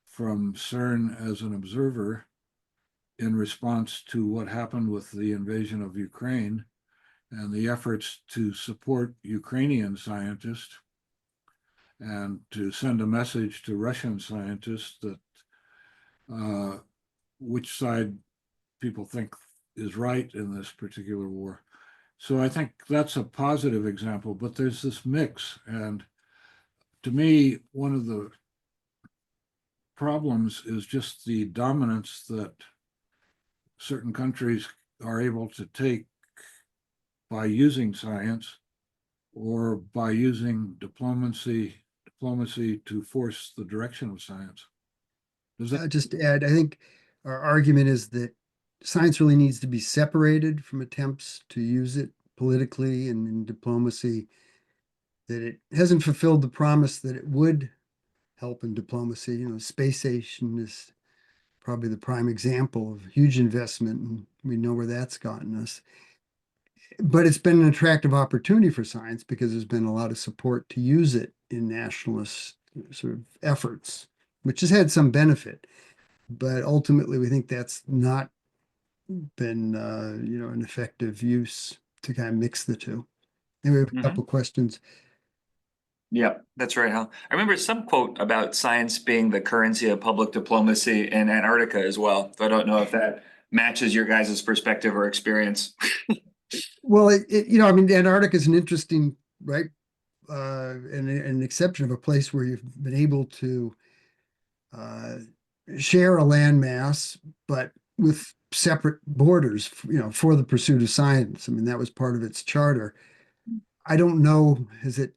from CERN as an observer in response to what happened with the invasion of Ukraine and the efforts to support Ukrainian scientists and to send a message to Russian scientists that which side people think is right in this particular war. So I think that's a positive example, but there's this mix. And to me, one of the problems is just the dominance that certain countries are able to take by using science or by using diplomacy to force the direction of science. Does that Just to add, I think our argument is that science really needs to be separated from attempts to use it politically and in diplomacy, that it hasn't fulfilled the promise that it would help in diplomacy. You know, space station is probably the prime example of huge investment, and we know where that's gotten us. But it's been an attractive opportunity for science because there's been a lot of support to use it in nationalist sort of efforts, which has had some benefit. But ultimately, we think that's not been, an effective use to kind of mix the two. And we have a couple questions. Yeah, that's right, Hal. I remember some quote about science being the currency of public diplomacy in Antarctica as well. So I don't know if that matches your guys' perspective or experience. Well, I mean, Antarctica is an interesting, right? And an exception of a place where you've been able to uh, share a landmass, but with separate borders, for the pursuit of science. I mean, that was part of its charter. I don't know, has it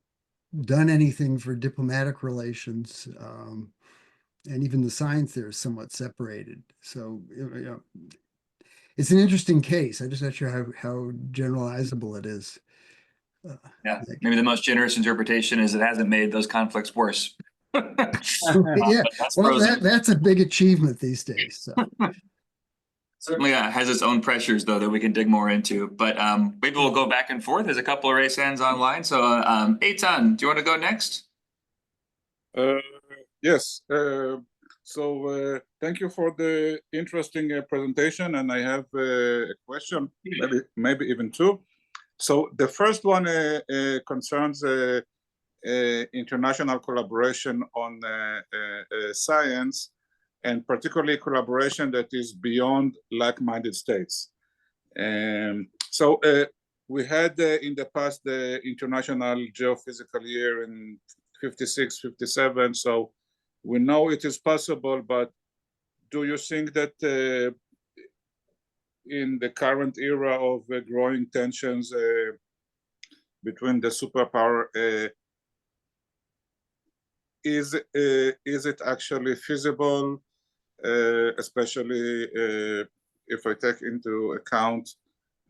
done anything for diplomatic relations? And even the science there is somewhat separated. So, it's an interesting case. I'm just not sure how generalizable it is. Yeah, maybe the most generous interpretation is it hasn't made those conflicts worse. Yeah, That's well, frozen. that's a big achievement these days. So. Certainly has its own pressures, though, that we can dig more into. But maybe we'll go back and forth. There's a couple of raise hands online. So, Eitan, do you want to go next? Yes. Thank you for the interesting presentation, and I have a question, maybe even two. So the first one concerns international collaboration on science, and particularly collaboration that is beyond like-minded states. We had in the past the International Geophysical Year in 56, 57. So we know it is possible, but do you think that in the current era of growing tensions between the superpower, is it actually feasible, especially if I take into account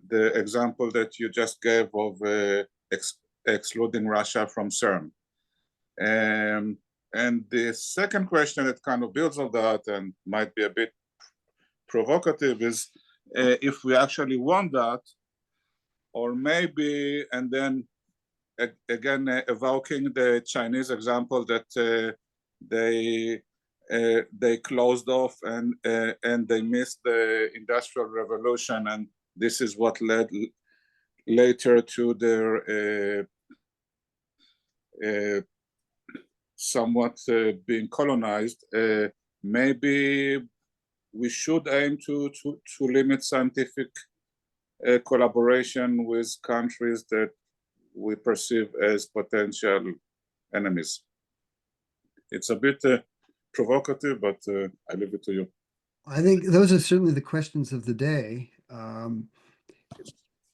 the example that you just gave of excluding Russia from CERN? And the second question that kind of builds on that and might be a bit provocative is if we actually want that, or maybe, and then again, evoking the Chinese example that they closed off and they missed the Industrial Revolution, and this is what led later to their somewhat being colonized. Maybe we should aim to limit scientific collaboration with countries that we perceive as potential enemies. It's a bit provocative, but I leave it to you. I think those are certainly the questions of the day.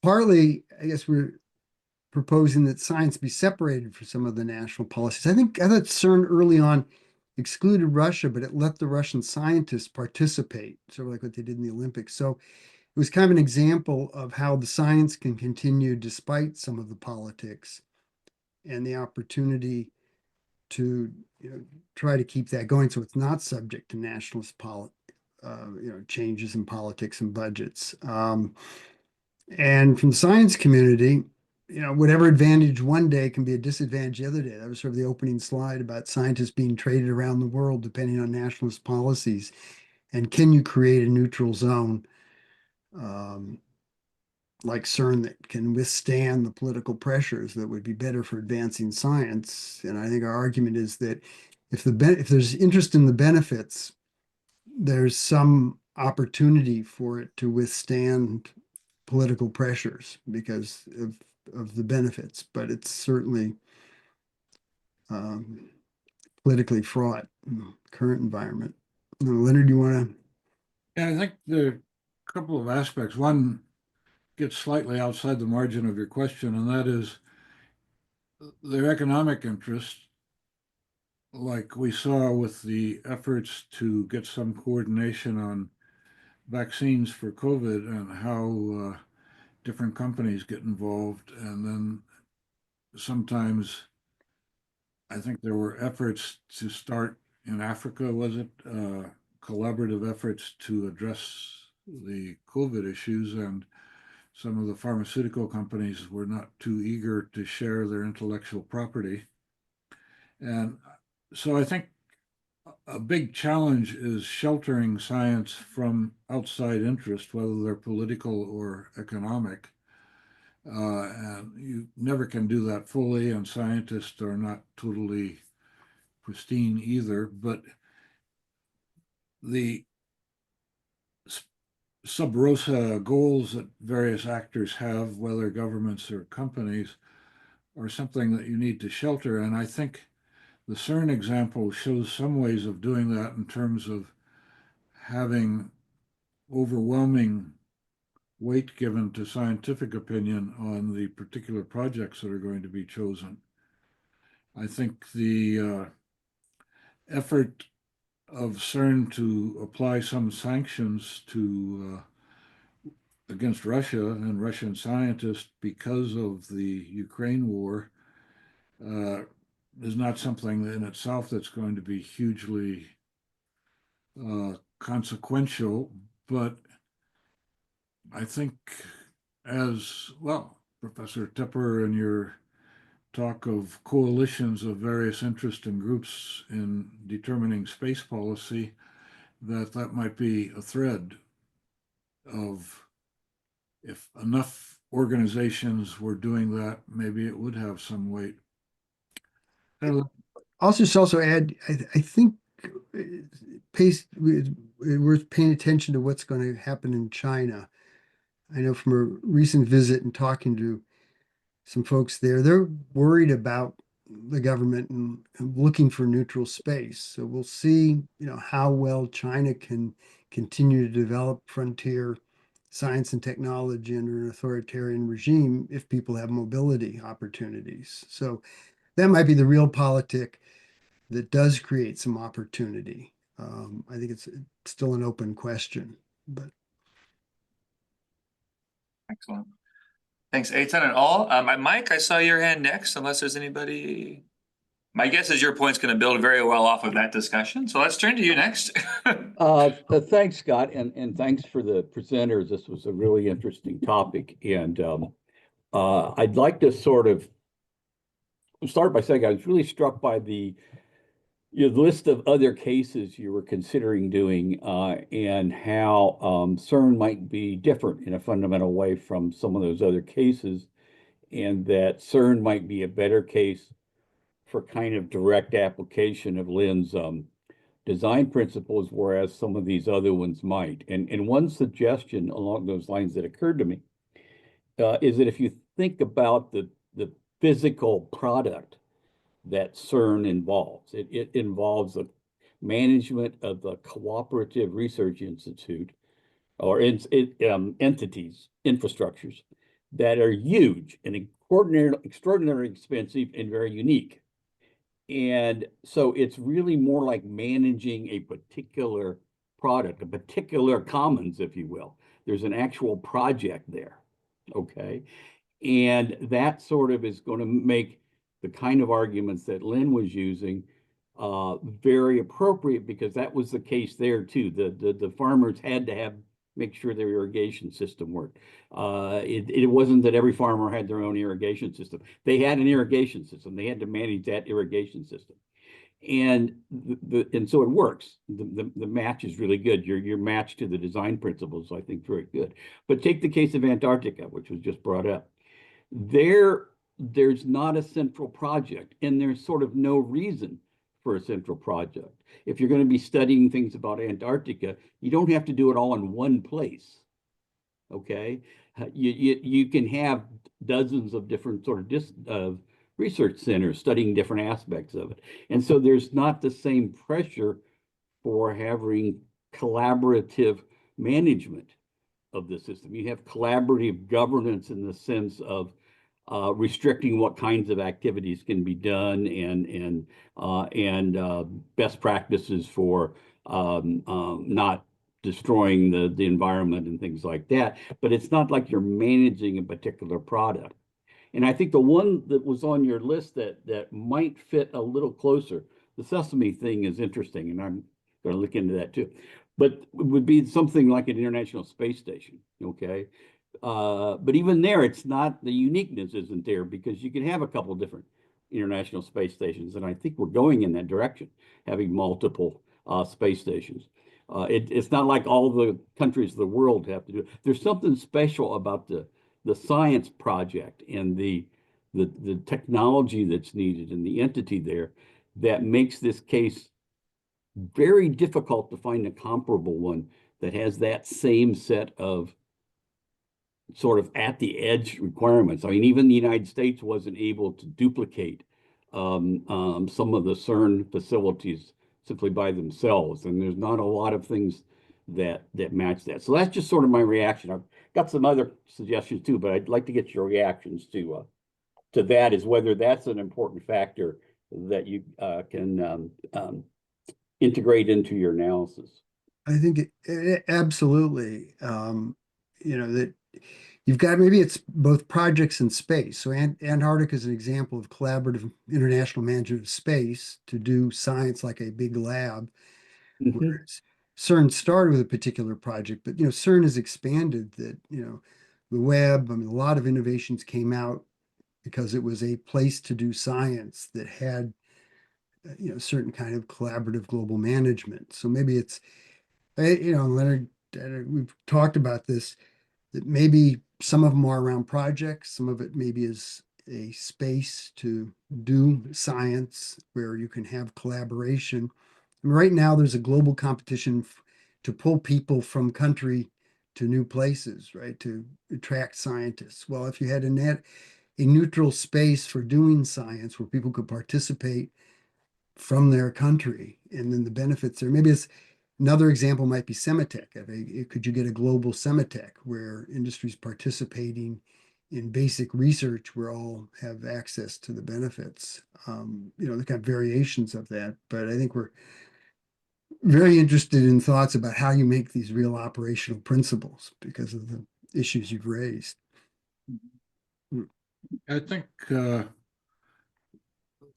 Partly, I guess we're proposing that science be separated from some of the national policies. I thought CERN early on excluded Russia, but it let the Russian scientists participate, sort of like what they did in the Olympics. So it was kind of an example of how the science can continue despite some of the politics, and the opportunity to try to keep that going so it's not subject to nationalist changes in politics and budgets. And from the science community, whatever advantage one day can be a disadvantage the other day. That was sort of the opening slide about scientists being traded around the world depending on nationalist policies. And can you create a neutral zone like CERN that can withstand the political pressures that would be better for advancing science? And I think our argument is that if there's interest in the benefits, there's some opportunity for it to withstand political pressures because of the benefits, but it's certainly politically fraught in the current environment. Leonard, do you want to? Yeah, I think there are a couple of aspects. One gets slightly outside the margin of your question, and that is their economic interest, like we saw with the efforts to get some coordination on vaccines for COVID and how different companies get involved. And then sometimes I think there were efforts to start in Africa, was it? Collaborative efforts to address the COVID issues, and some of the pharmaceutical companies were not too eager to share their intellectual property. And so I think a big challenge is sheltering science from outside interest, whether they're political or economic. And you never can do that fully, and scientists are not totally pristine either. But the sub rosa goals that various actors have, whether governments or companies, are something that you need to shelter. And I think the CERN example shows some ways of doing that in terms of having overwhelming weight given to scientific opinion on the particular projects that are going to be chosen. I think the effort of CERN to apply some sanctions to against Russia and Russian scientists because of the Ukraine war is not something in itself that's going to be hugely consequential, but I think, as well, Professor Tepper, in your talk of coalitions of various interest and groups in determining space policy, that might be a thread of, if enough organizations were doing that, maybe it would have some weight. I'll just also add, I think worth paying attention to what's going to happen in China. I know from a recent visit and talking to some folks there, they're worried about the government and looking for neutral space. So we'll see, how well China can continue to develop frontier science and technology under an authoritarian regime if people have mobility opportunities. So that might be the real politic that does create some opportunity. I think it's still an open question, but. Excellent. Thanks, Eitan and all. Mike, I saw your hand next, unless there's anybody. My guess is your point's going to build very well off of that discussion. So let's turn to you next. Thanks, Scott, and thanks for the presenters. This was a really interesting topic. And I'd like to sort of start by saying I was really struck by the list of other cases you were considering doing and how CERN might be different in a fundamental way from some of those other cases, and that CERN might be a better case for kind of direct application of Lynn's design principles, whereas some of these other ones might. And one suggestion along those lines that occurred to me is that if you think about the physical product that CERN involves, it involves the management of the Cooperative Research Institute or entities, infrastructures that are huge and extraordinarily expensive and very unique. And so it's really more like managing a particular product, a particular commons, if you will. There's an actual project there, okay? And that sort of is going to make the kind of arguments that Lynn was using very appropriate, because that was the case there too. The farmers had to make sure their irrigation system worked. It wasn't that every farmer had their own irrigation system. They had an irrigation system. They had to manage that irrigation system. And so it works. The match is really good. Your match to the design principles, I think, very good. But take the case of Antarctica, which was just brought up. There's not a central project, and there's sort of no reason for a central project. If you're going to be studying things about Antarctica, you don't have to do it all in one place. Okay, you can have dozens of different sort of research centers studying different aspects of it, and so there's not the same pressure for having collaborative management of the system. You have collaborative governance in the sense of restricting what kinds of activities can be done and best practices for not destroying the environment and things like that. But it's not like you're managing a particular product. And I think the one that was on your list that might fit a little closer, the Sesame thing is interesting, and I'm going to look into that too. But it would be something like an International Space Station, okay? But even there, it's not, the uniqueness isn't there, because you can have a couple of different International Space Stations, and I think we're going in that direction, having multiple space stations. It's not like all the countries of the world have to do it. There's something special about the science project and the technology that's needed and the entity there that makes this case very difficult to find a comparable one that has that same set of sort of at the edge requirements. I mean, even the United States wasn't able to duplicate some of the CERN facilities simply by themselves. And there's not a lot of things that match that. So that's just sort of my reaction. I've got some other suggestions too, but I'd like to get your reactions to that, is whether that's an important factor that you can integrate into your analysis. I think absolutely, that you've got, maybe it's both projects and space. So Antarctica is an example of collaborative international management of space to do science like a big lab. Whereas CERN started with a particular project, but CERN has expanded that, the web, I mean, a lot of innovations came out because it was a place to do science that had, certain kind of collaborative global management. So maybe it's, Leonard, we've talked about this, that maybe some of them are around projects, some of it maybe is a space to do science where you can have collaboration. And right now, there's a global competition to pull people from country to new places, right? To attract scientists. Well, if you had a neutral space for doing science where people could participate from their country, and then the benefits there, maybe it's another example might be Semitech. Could you get a global Semitech where industries participating in basic research where all have access to the benefits? The kind of variations of that. But I think we're very interested in thoughts about how you make these real operational principles because of the issues you've raised. I think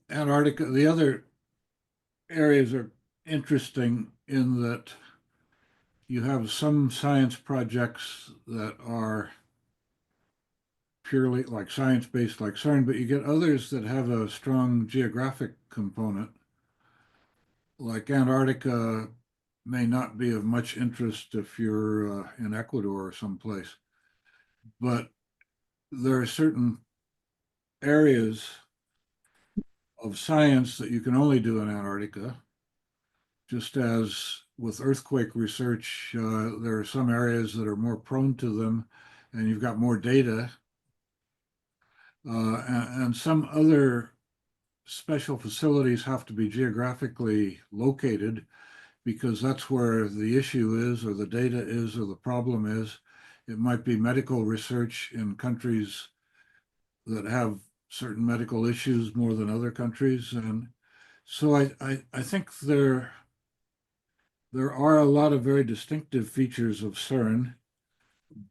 Antarctica, the other areas are interesting in that you have some science projects that are purely like science-based, like CERN, but you get others that have a strong geographic component. Like Antarctica may not be of much interest if you're in Ecuador or someplace, but there are certain areas of science that you can only do in Antarctica. Just as with earthquake research, there are some areas that are more prone to them, and you've got more data. And some other special facilities have to be geographically located because that's where the issue is, or the data is, or the problem is. It might be medical research in countries that have certain medical issues more than other countries. And so I think there are a lot of very distinctive features of CERN,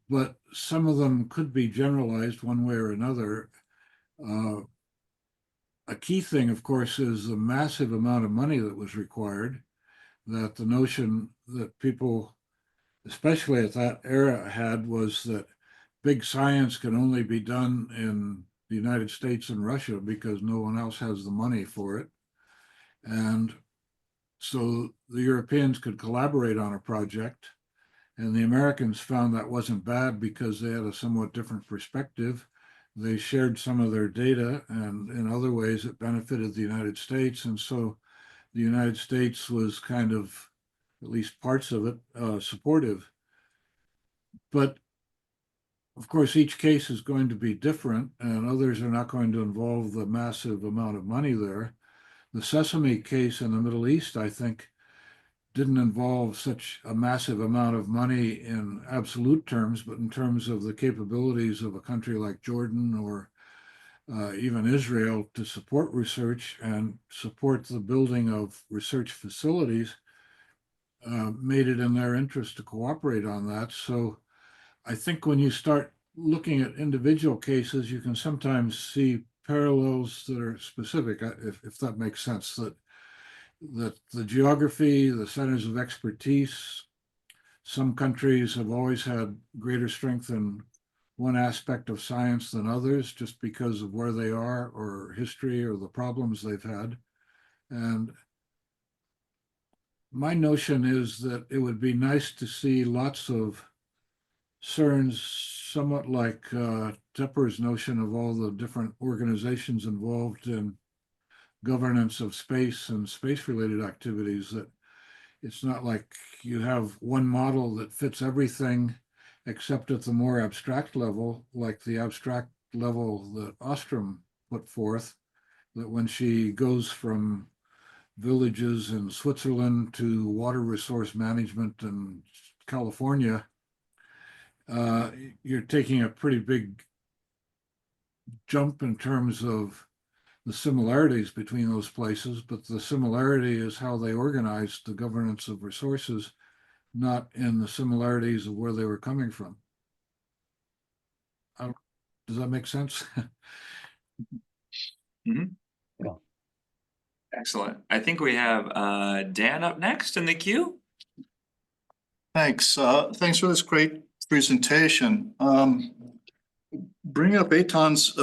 but some of them could be generalized one way or another. A key thing, of course, is the massive amount of money that was required, that the notion that people, especially at that era, had was that big science can only be done in the United States and Russia because no one else has the money for it. And so the Europeans could collaborate on a project, and the Americans found that wasn't bad because they had a somewhat different perspective. They shared some of their data, and in other ways it benefited the United States. And so the United States was kind of, at least parts of it, supportive. But of course, each case is going to be different, and others are not going to involve the massive amount of money there. The Sesame case in the Middle East, I think, didn't involve such a massive amount of money in absolute terms, but in terms of the capabilities of a country like Jordan or even Israel to support research and support the building of research facilities, made it in their interest to cooperate on that. So I think when you start looking at individual cases, you can sometimes see parallels that are specific, if that makes sense, that the geography, the centers of expertise, some countries have always had greater strength in one aspect of science than others just because of where they are or history or the problems they've had. And my notion is that it would be nice to see lots of CERN's, somewhat like Tepper's notion of all the different organizations involved in governance of space and space-related activities, that it's not like you have one model that fits everything, except at the more abstract level, like the abstract level that Ostrom put forth, that when she goes from villages in Switzerland to water resource management in California, you're taking a pretty big jump in terms of the similarities between those places, but the similarity is how they organized the governance of resources, not in the similarities of where they were coming from. Does that make sense? Yeah. Excellent. I think we have Dan up next in the queue. Thanks. Thanks for this great presentation. Bringing up Eitan's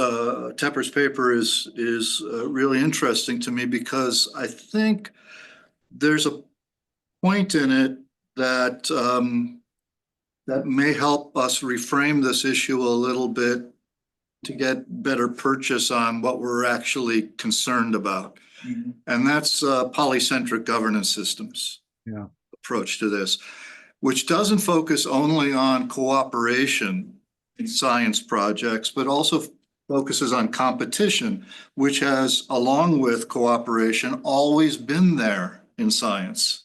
Tepper's paper is really interesting to me because I think there's a point in it that that may help us reframe this issue a little bit to get better purchase on what we're actually concerned about. And that's polycentric governance systems. Yeah. Approach to this, which doesn't focus only on cooperation in science projects, but also focuses on competition, which has, along with cooperation, always been there in science.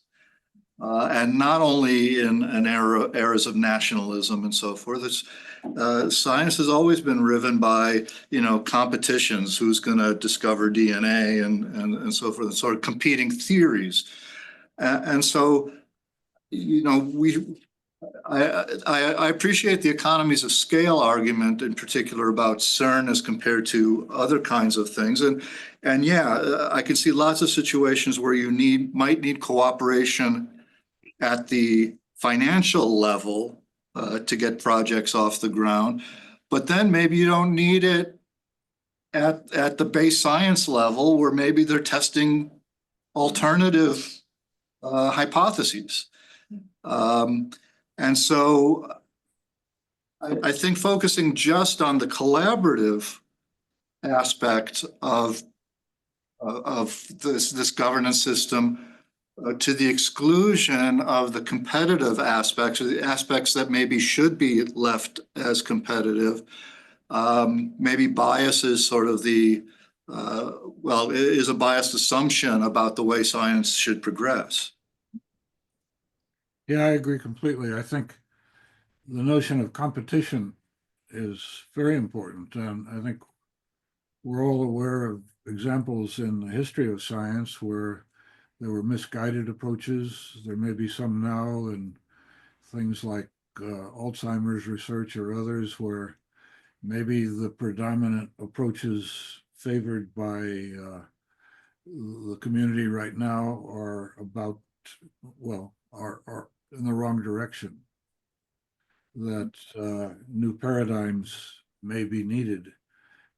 And not only in eras of nationalism and so forth. Science has always been driven by, competitions, who's going to discover DNA and so forth, and sort of competing theories. And so, I appreciate the economies of scale argument in particular about CERN as compared to other kinds of things. And yeah, I can see lots of situations where you might need cooperation at the financial level to get projects off the ground, but then maybe you don't need it at the base science level where maybe they're testing alternative hypotheses. And so I think focusing just on the collaborative aspect of this governance system to the exclusion of the competitive aspects, or the aspects that maybe should be left as competitive, maybe biases sort of is a biased assumption about the way science should progress. Yeah, I agree completely. I think the notion of competition is very important. And I think we're all aware of examples in the history of science where there were misguided approaches. There may be some now in things like Alzheimer's research or others where maybe the predominant approaches favored by the community right now are in the wrong direction. That new paradigms may be needed.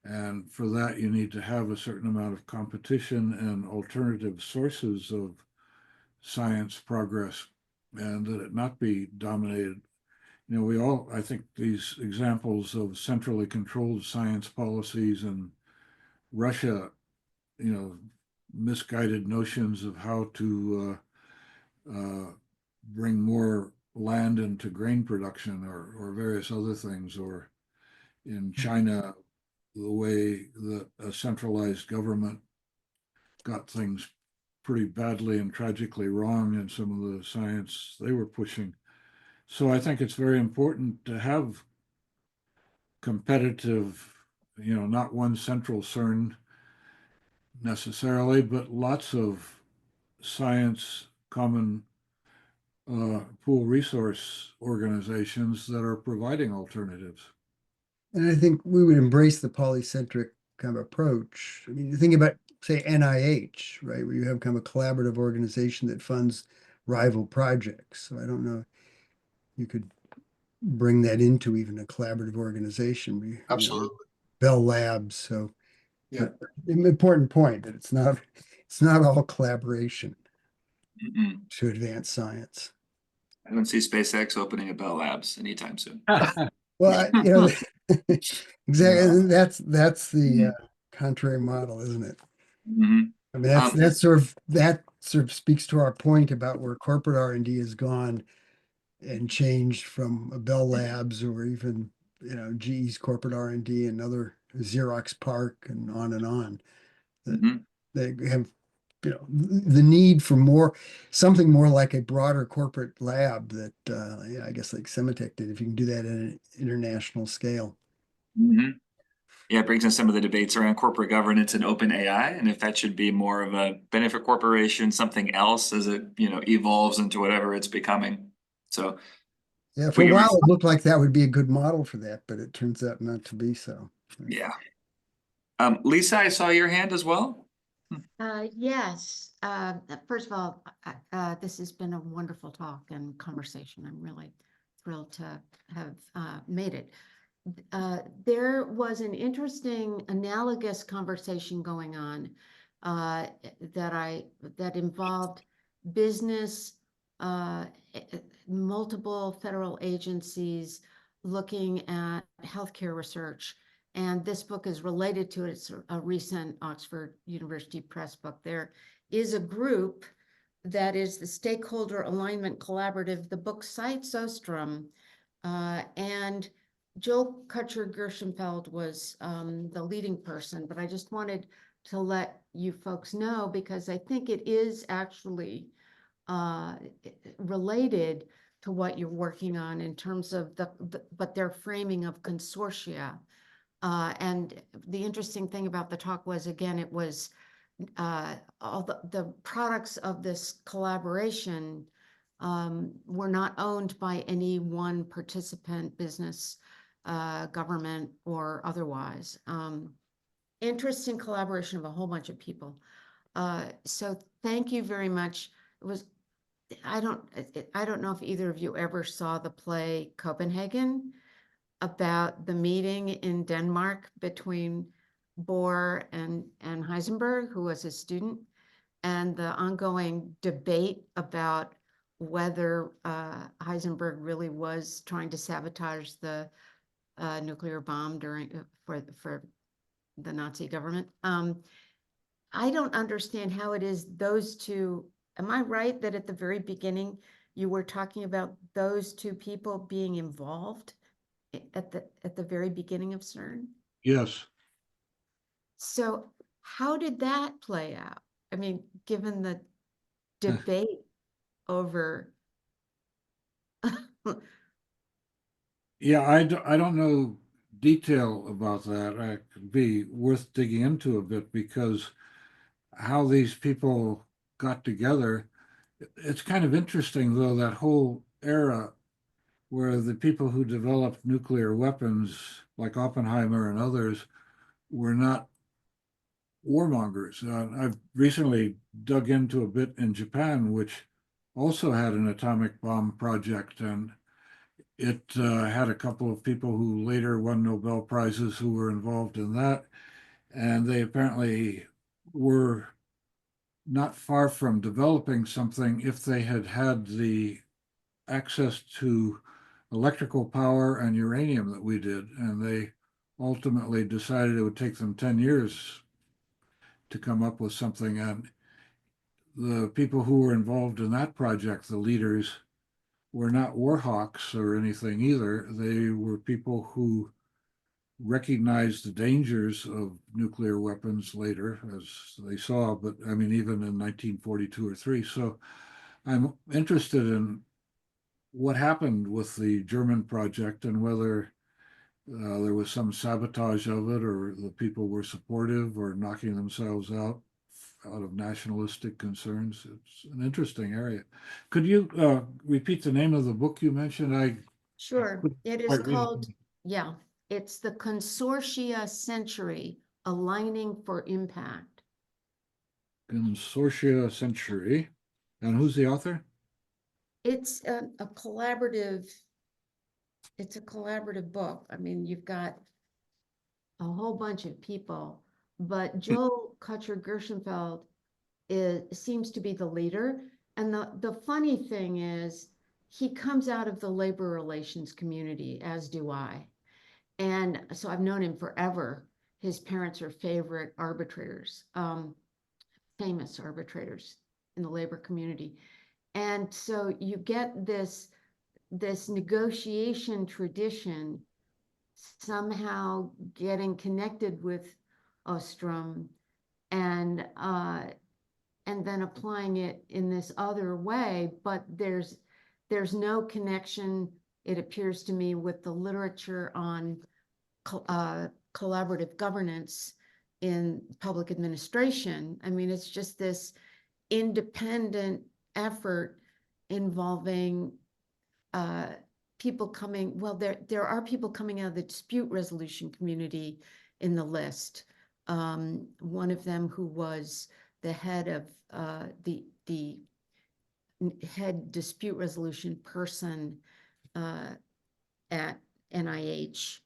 And for that, you need to have a certain amount of competition and alternative sources of science progress, and that it not be dominated. I think these examples of centrally controlled science policies in Russia, misguided notions of how to bring more land into grain production or various other things, or in China, the way that a centralized government got things pretty badly and tragically wrong in some of the science they were pushing. So I think it's very important to have competitive, not one central CERN necessarily, but lots of science common pool resource organizations that are providing alternatives. And I think we would embrace the polycentric kind of approach. I mean, you think about, say, NIH, right, where you have kind of a collaborative organization that funds rival projects. So I don't know, you could bring that into even a collaborative organization. Absolutely. Bell Labs. So Yeah. an important point that it's not all collaboration to advance science. I don't see SpaceX opening a Bell Labs anytime soon. Well, exactly. That's the contrary model, isn't it? I mean, Um, that sort of speaks to our point about where corporate R&D has gone and changed from a Bell Labs or even, GE's corporate R&D and other Xerox PARC and on and on. That mhm. they have, the need for something more like a broader corporate lab that, I guess like Semitech did, if you can do that at an international scale. Mhm. Yeah, it brings in some of the debates around corporate governance and open AI, and if that should be more of a benefit corporation, something else as it, evolves into whatever it's becoming. So Yeah, for we a can, while it looked like that would be a good model for that, but it turns out not to be so. yeah. Lisa, I saw your hand as well. Yes, first of all, this has been a wonderful talk and conversation. I'm really thrilled to have made it. There was an interesting analogous conversation going on that involved business, multiple federal agencies looking at healthcare research. And this book is related to it. It's a recent Oxford University Press book. There is a group that is the Stakeholder Alignment Collaborative. The book cites Ostrom, and Joel Kutcher-Gershenfeld was the leading person, but I just wanted to let you folks know because I think it is actually related to what you're working on in terms of but their framing of consortia. And the interesting thing about the talk was, again, it was all the products of this collaboration were not owned by any one participant, business, government, or otherwise. Interesting collaboration of a whole bunch of people. So thank you very much. It was, I don't know if either of you ever saw the play Copenhagen, about the meeting in Denmark between Bohr and Heisenberg, who was a student, and the ongoing debate about whether Heisenberg really was trying to sabotage the nuclear bomb for the Nazi government. I don't understand how it is those two. Am I right that at the very beginning you were talking about those two people being involved at the very beginning of CERN? Yes. So how did that play out? I mean, given the debate over. Yeah, I don't know detail about that. It could be worth digging into a bit because how these people got together, it's kind of interesting though, that whole era where the people who developed nuclear weapons, like Oppenheimer and others, were not warmongers. I've recently dug into a bit in Japan, which also had an atomic bomb project, and it had a couple of people who later won Nobel Prizes who were involved in that. And they apparently were not far from developing something if they had had the access to electrical power and uranium that we did. And they ultimately decided it would take them 10 years to come up with something. And the people who were involved in that project, the leaders, were not war hawks or anything either. They were people who recognized the dangers of nuclear weapons later, as they saw, but I mean, even in 1942 or 3. So I'm interested in what happened with the German project and whether there was some sabotage of it or the people were supportive or knocking themselves out of nationalistic concerns. It's an interesting area. Could you repeat the name of the book you mentioned? Sure, it is quite read it. called, yeah, it's the Consortia Century, Aligning for Impact. Consortia Century. And who's the author? It's a collaborative, it's a collaborative book. I mean, you've got a whole bunch of people, but Joel Kutcher-Gershenfeld seems to be the leader. And the funny thing is, he comes out of the labor relations community, as do I. And so I've known him forever. His parents are favorite arbitrators. famous arbitrators in the labor community. And so you get this negotiation tradition somehow getting connected with Ostrom and then applying it in this other way, but there's no connection, it appears to me, with the literature on collaborative governance in public administration. I mean, it's just this independent effort involving people coming, well, there are people coming out of the dispute resolution community in the list. One of them who was the head of the head dispute resolution person at NIH,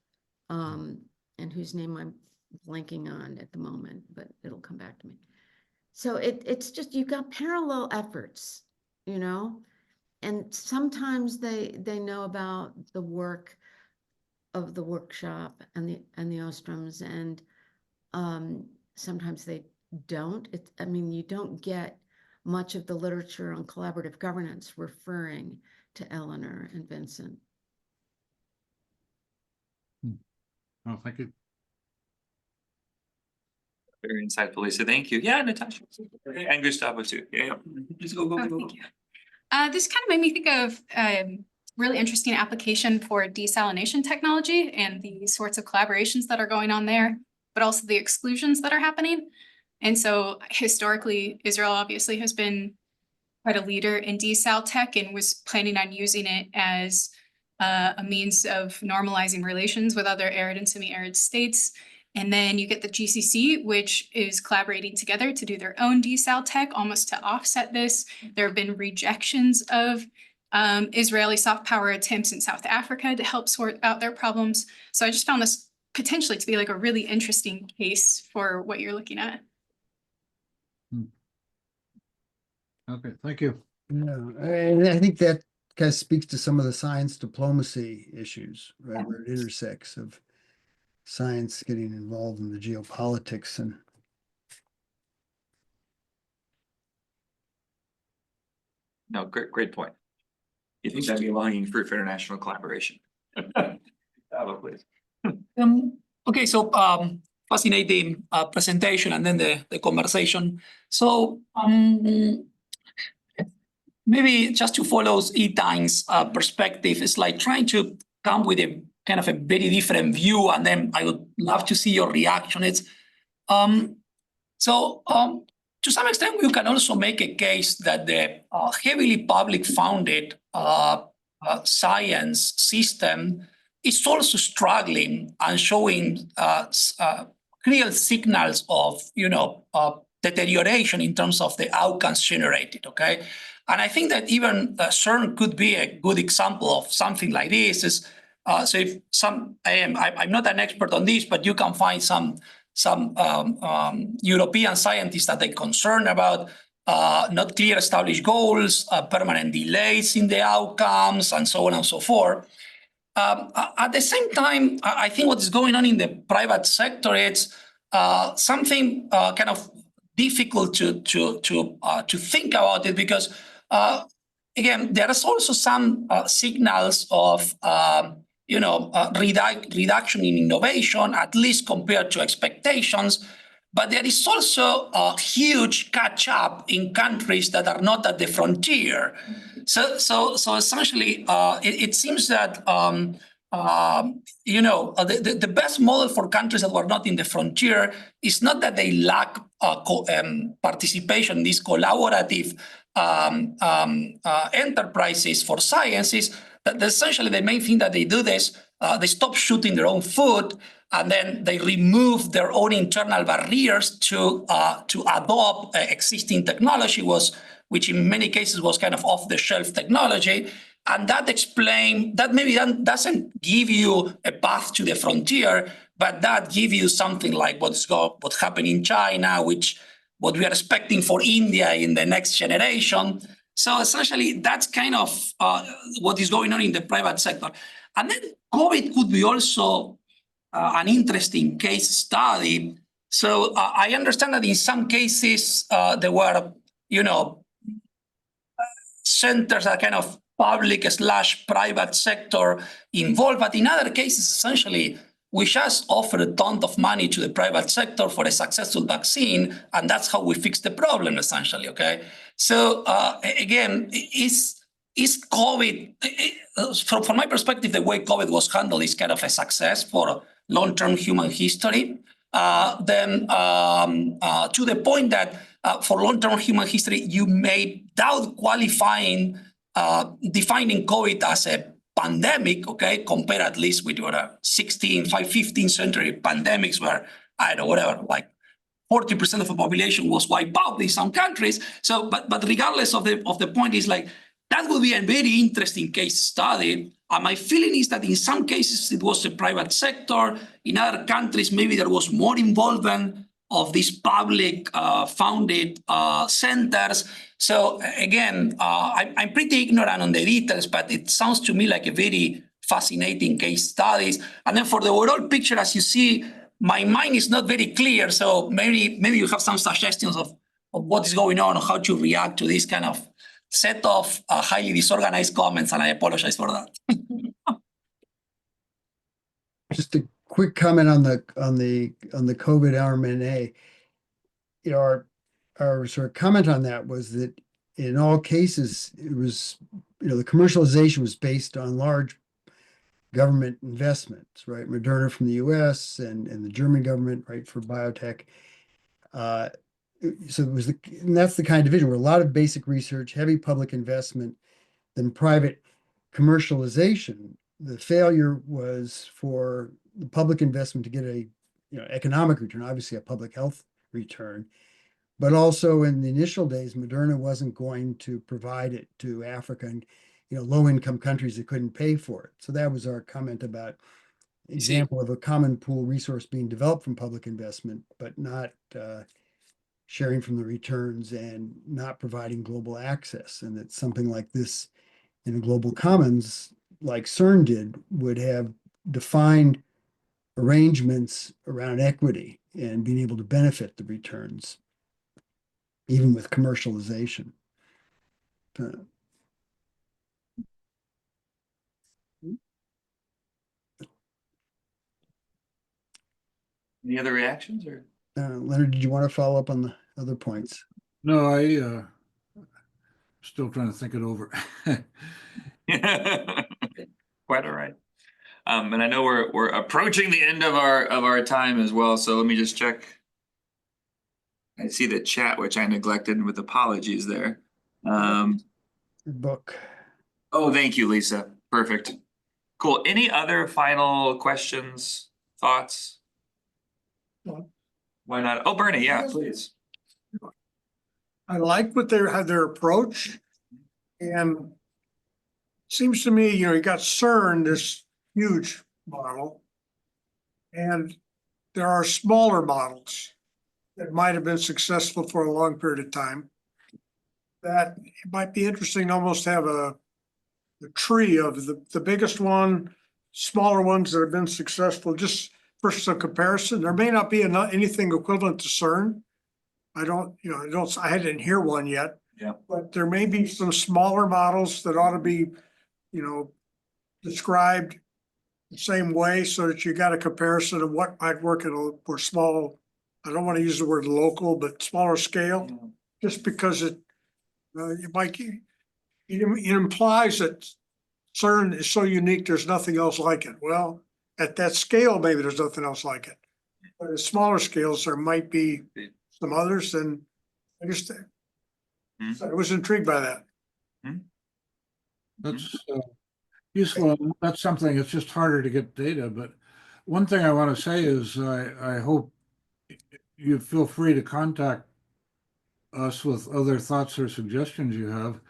and whose name I'm blanking on at the moment, but it'll come back to me. So it's just, you've got parallel efforts, you know, and sometimes they know about the work of the workshop and the Ostroms, and sometimes they don't. I mean, you don't get much of the literature on collaborative governance referring to Eleanor and Vincent. Oh, thank you. Very insightful, Lisa. Thank you. Yeah, Natasha. And Gustavo too. Yeah. Just go. Thank you. This kind of made me think of really interesting application for desalination technology and the sorts of collaborations that are going on there, but also the exclusions that are happening. And so historically, Israel obviously has been quite a leader in desal tech and was planning on using it as a means of normalizing relations with other arid and semi-arid states. And then you get the GCC, which is collaborating together to do their own desal tech, almost to offset this. There have been rejections of Israeli soft power attempts in South Africa to help sort out their problems. So I just found this potentially to be like a really interesting case for what you're looking at. Okay, thank you. Yeah, and I think that kind of speaks to some of the science diplomacy issues, right, where it intersects of science getting involved in the geopolitics. And No, great point. You think that'd be low-hanging fruit for international collaboration? Please. Okay, so fascinating presentation and then the conversation. So maybe just to follow Ethan's perspective, it's like trying to come with a kind of a very different view, and then I would love to see your reaction. It's to some extent, we can also make a case that the heavily public-funded science system is also struggling and showing real signals of, deterioration in terms of the outcomes generated. Okay, and I think that even CERN could be a good example of something like this. So if I'm not an expert on this, but you can find some European scientists that they're concerned about not clear established goals, permanent delays in the outcomes, and so on and so forth. At the same time, I think what is going on in the private sector is something kind of difficult to think about it, because again, there is also some signals of reduction in innovation, at least compared to expectations. But there is also a huge catch-up in countries that are not at the frontier. So essentially, it seems that the best model for countries that were not in the frontier is not that they lack participation in these collaborative enterprises for sciences. That essentially the main thing that they do is they stop shooting their own foot, and then they remove their own internal barriers to adopt existing technology, which in many cases was kind of off-the-shelf technology. And that maybe that doesn't give you a path to the frontier, but that gives you something like what's happening in China, what we are expecting for India in the next generation. So essentially, that's kind of what is going on in the private sector. And then COVID could be also an interesting case study, So I understand that in some cases there were, centers that kind of public/private sector involved, but in other cases, essentially, we just offer a ton of money to the private sector for a successful vaccine, and that's how we fix the problem, essentially. Okay, so again, is COVID, from my perspective, the way COVID was handled is kind of a success for long-term human history. Then to the point that for long-term human history, you may doubt qualifying, defining COVID as a pandemic, okay, compare at least with your 15th century pandemics where, I don't know, whatever, like 40% of the population was wiped out in some countries. So, but regardless of the point is like, that would be a very interesting case study. My feeling is that in some cases it was the private sector. In other countries, maybe there was more involvement of these public founded centers. So again, I'm pretty ignorant on the details, but it sounds to me like a very fascinating case studies. And then for the overall picture, as you see, my mind is not very clear. So maybe you have some suggestions of what is going on or how to react to this kind of set of highly disorganized comments, and I apologize for that. Just a quick comment on the COVID mRNA. You know, our sort of comment on that was that in all cases, it was, the commercialization was based on large government investments, right? Moderna from the US and the German government, right, for biotech. So it was and that's the kind of division where a lot of basic research, heavy public investment, then private commercialization. The failure was for the public investment to get a economic return, obviously a public health return, but also in the initial days, Moderna wasn't going to provide it to Africa and low-income countries that couldn't pay for it. So that was our comment about example of a common pool resource being developed from public investment, but not sharing from the returns and not providing global access. And that something like this in a global commons, like CERN did, would have defined arrangements around equity and being able to benefit the returns, even with commercialization. Any other reactions or? Leonard, did you want to follow up on the other points? No, I still trying to think it over. Quite all right. And I know we're approaching the end of our time as well. So let me just check. I see the chat, which I neglected with apologies there. Book. Oh, thank you, Lisa. Perfect. Cool. Any other final questions, thoughts? Why not? Oh, Bernie, yeah, please. I like what their approach, and seems to me, you got CERN, this huge model, and there are smaller models that might have been successful for a long period of time. That it might be interesting to almost have a tree of the biggest one, smaller ones that have been successful, just for some comparison. There may not be anything equivalent to CERN. I didn't hear one yet. Yeah. But there may be some smaller models that ought to be, described the same way so that you got a comparison of what might work at a more small, I don't want to use the word local, but smaller scale, just because it implies that CERN is so unique, there's nothing else like it. Well, at that scale, maybe there's nothing else like it. But at smaller scales, there might be some others, and I just I was intrigued by that. That's useful. That's something, it's just harder to get data. But one thing I want to say is I hope you feel free to contact us with other thoughts or suggestions you have.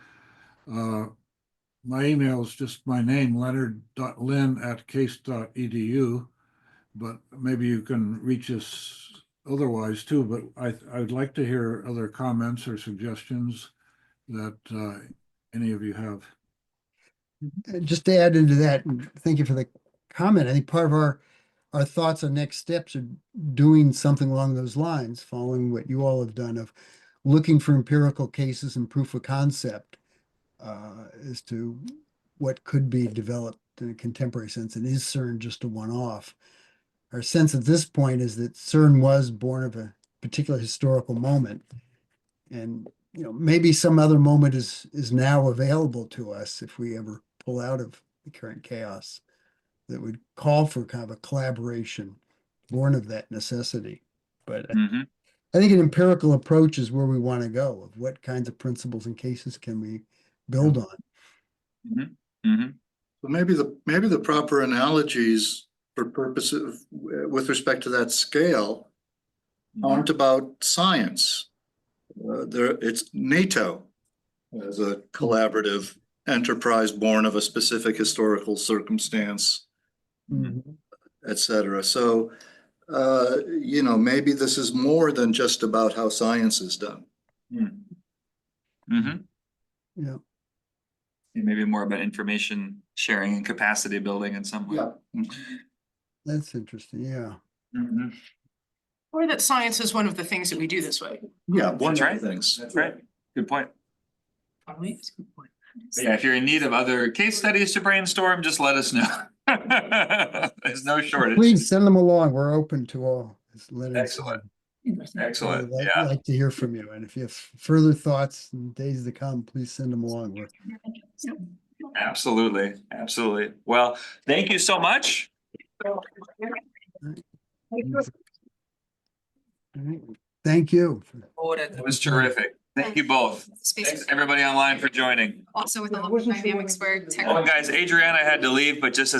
My email is just my name, leonard.lynn@case.edu, but maybe you can reach us otherwise too. But I'd like to hear other comments or suggestions that any of you have. Just to add into that, and thank you for the comment. I think part of our our thoughts on next steps are doing something along those lines, following what you all have done of looking for empirical cases and proof of concept as to what could be developed in a contemporary sense. And is CERN just a one-off? Our sense at this point is that CERN was born of a particular historical moment. And, you know, maybe some other moment is now available to us if we ever pull out of the current chaos that would call for kind of a collaboration born of that necessity. But Mhm. I think an empirical approach is where we want to go, of what kinds of principles and cases can we build on. Mhm. Mhm. But maybe the proper analogies for purposes with respect to that scale aren't about science. It's NATO as a collaborative enterprise born of a specific historical circumstance, Mhm. et cetera. So, you know, maybe this is more than just about how science is done. Mhm. Yeah. Maybe more about information sharing and capacity building in some way. That's interesting. Yeah. Mhm. Or that science is one of the things that we do this way. Yeah, one That's of right. the things. That's right. Good point. Probably is a good point. Yeah, if you're in need of other case studies to brainstorm, just let us know. There's no shortage. Please send them along. We're open to all. As Leonard said. Excellent. I'd Excellent. like, Yeah. like to hear from you. And if you have further thoughts in days to come, please send them along. Absolutely. Absolutely. Well, thank you so much. Thank you. It was terrific. Thank you both. Thanks everybody online for joining. Also with the local dynamics work. Oh, and guys, Adriana had to leave, but just as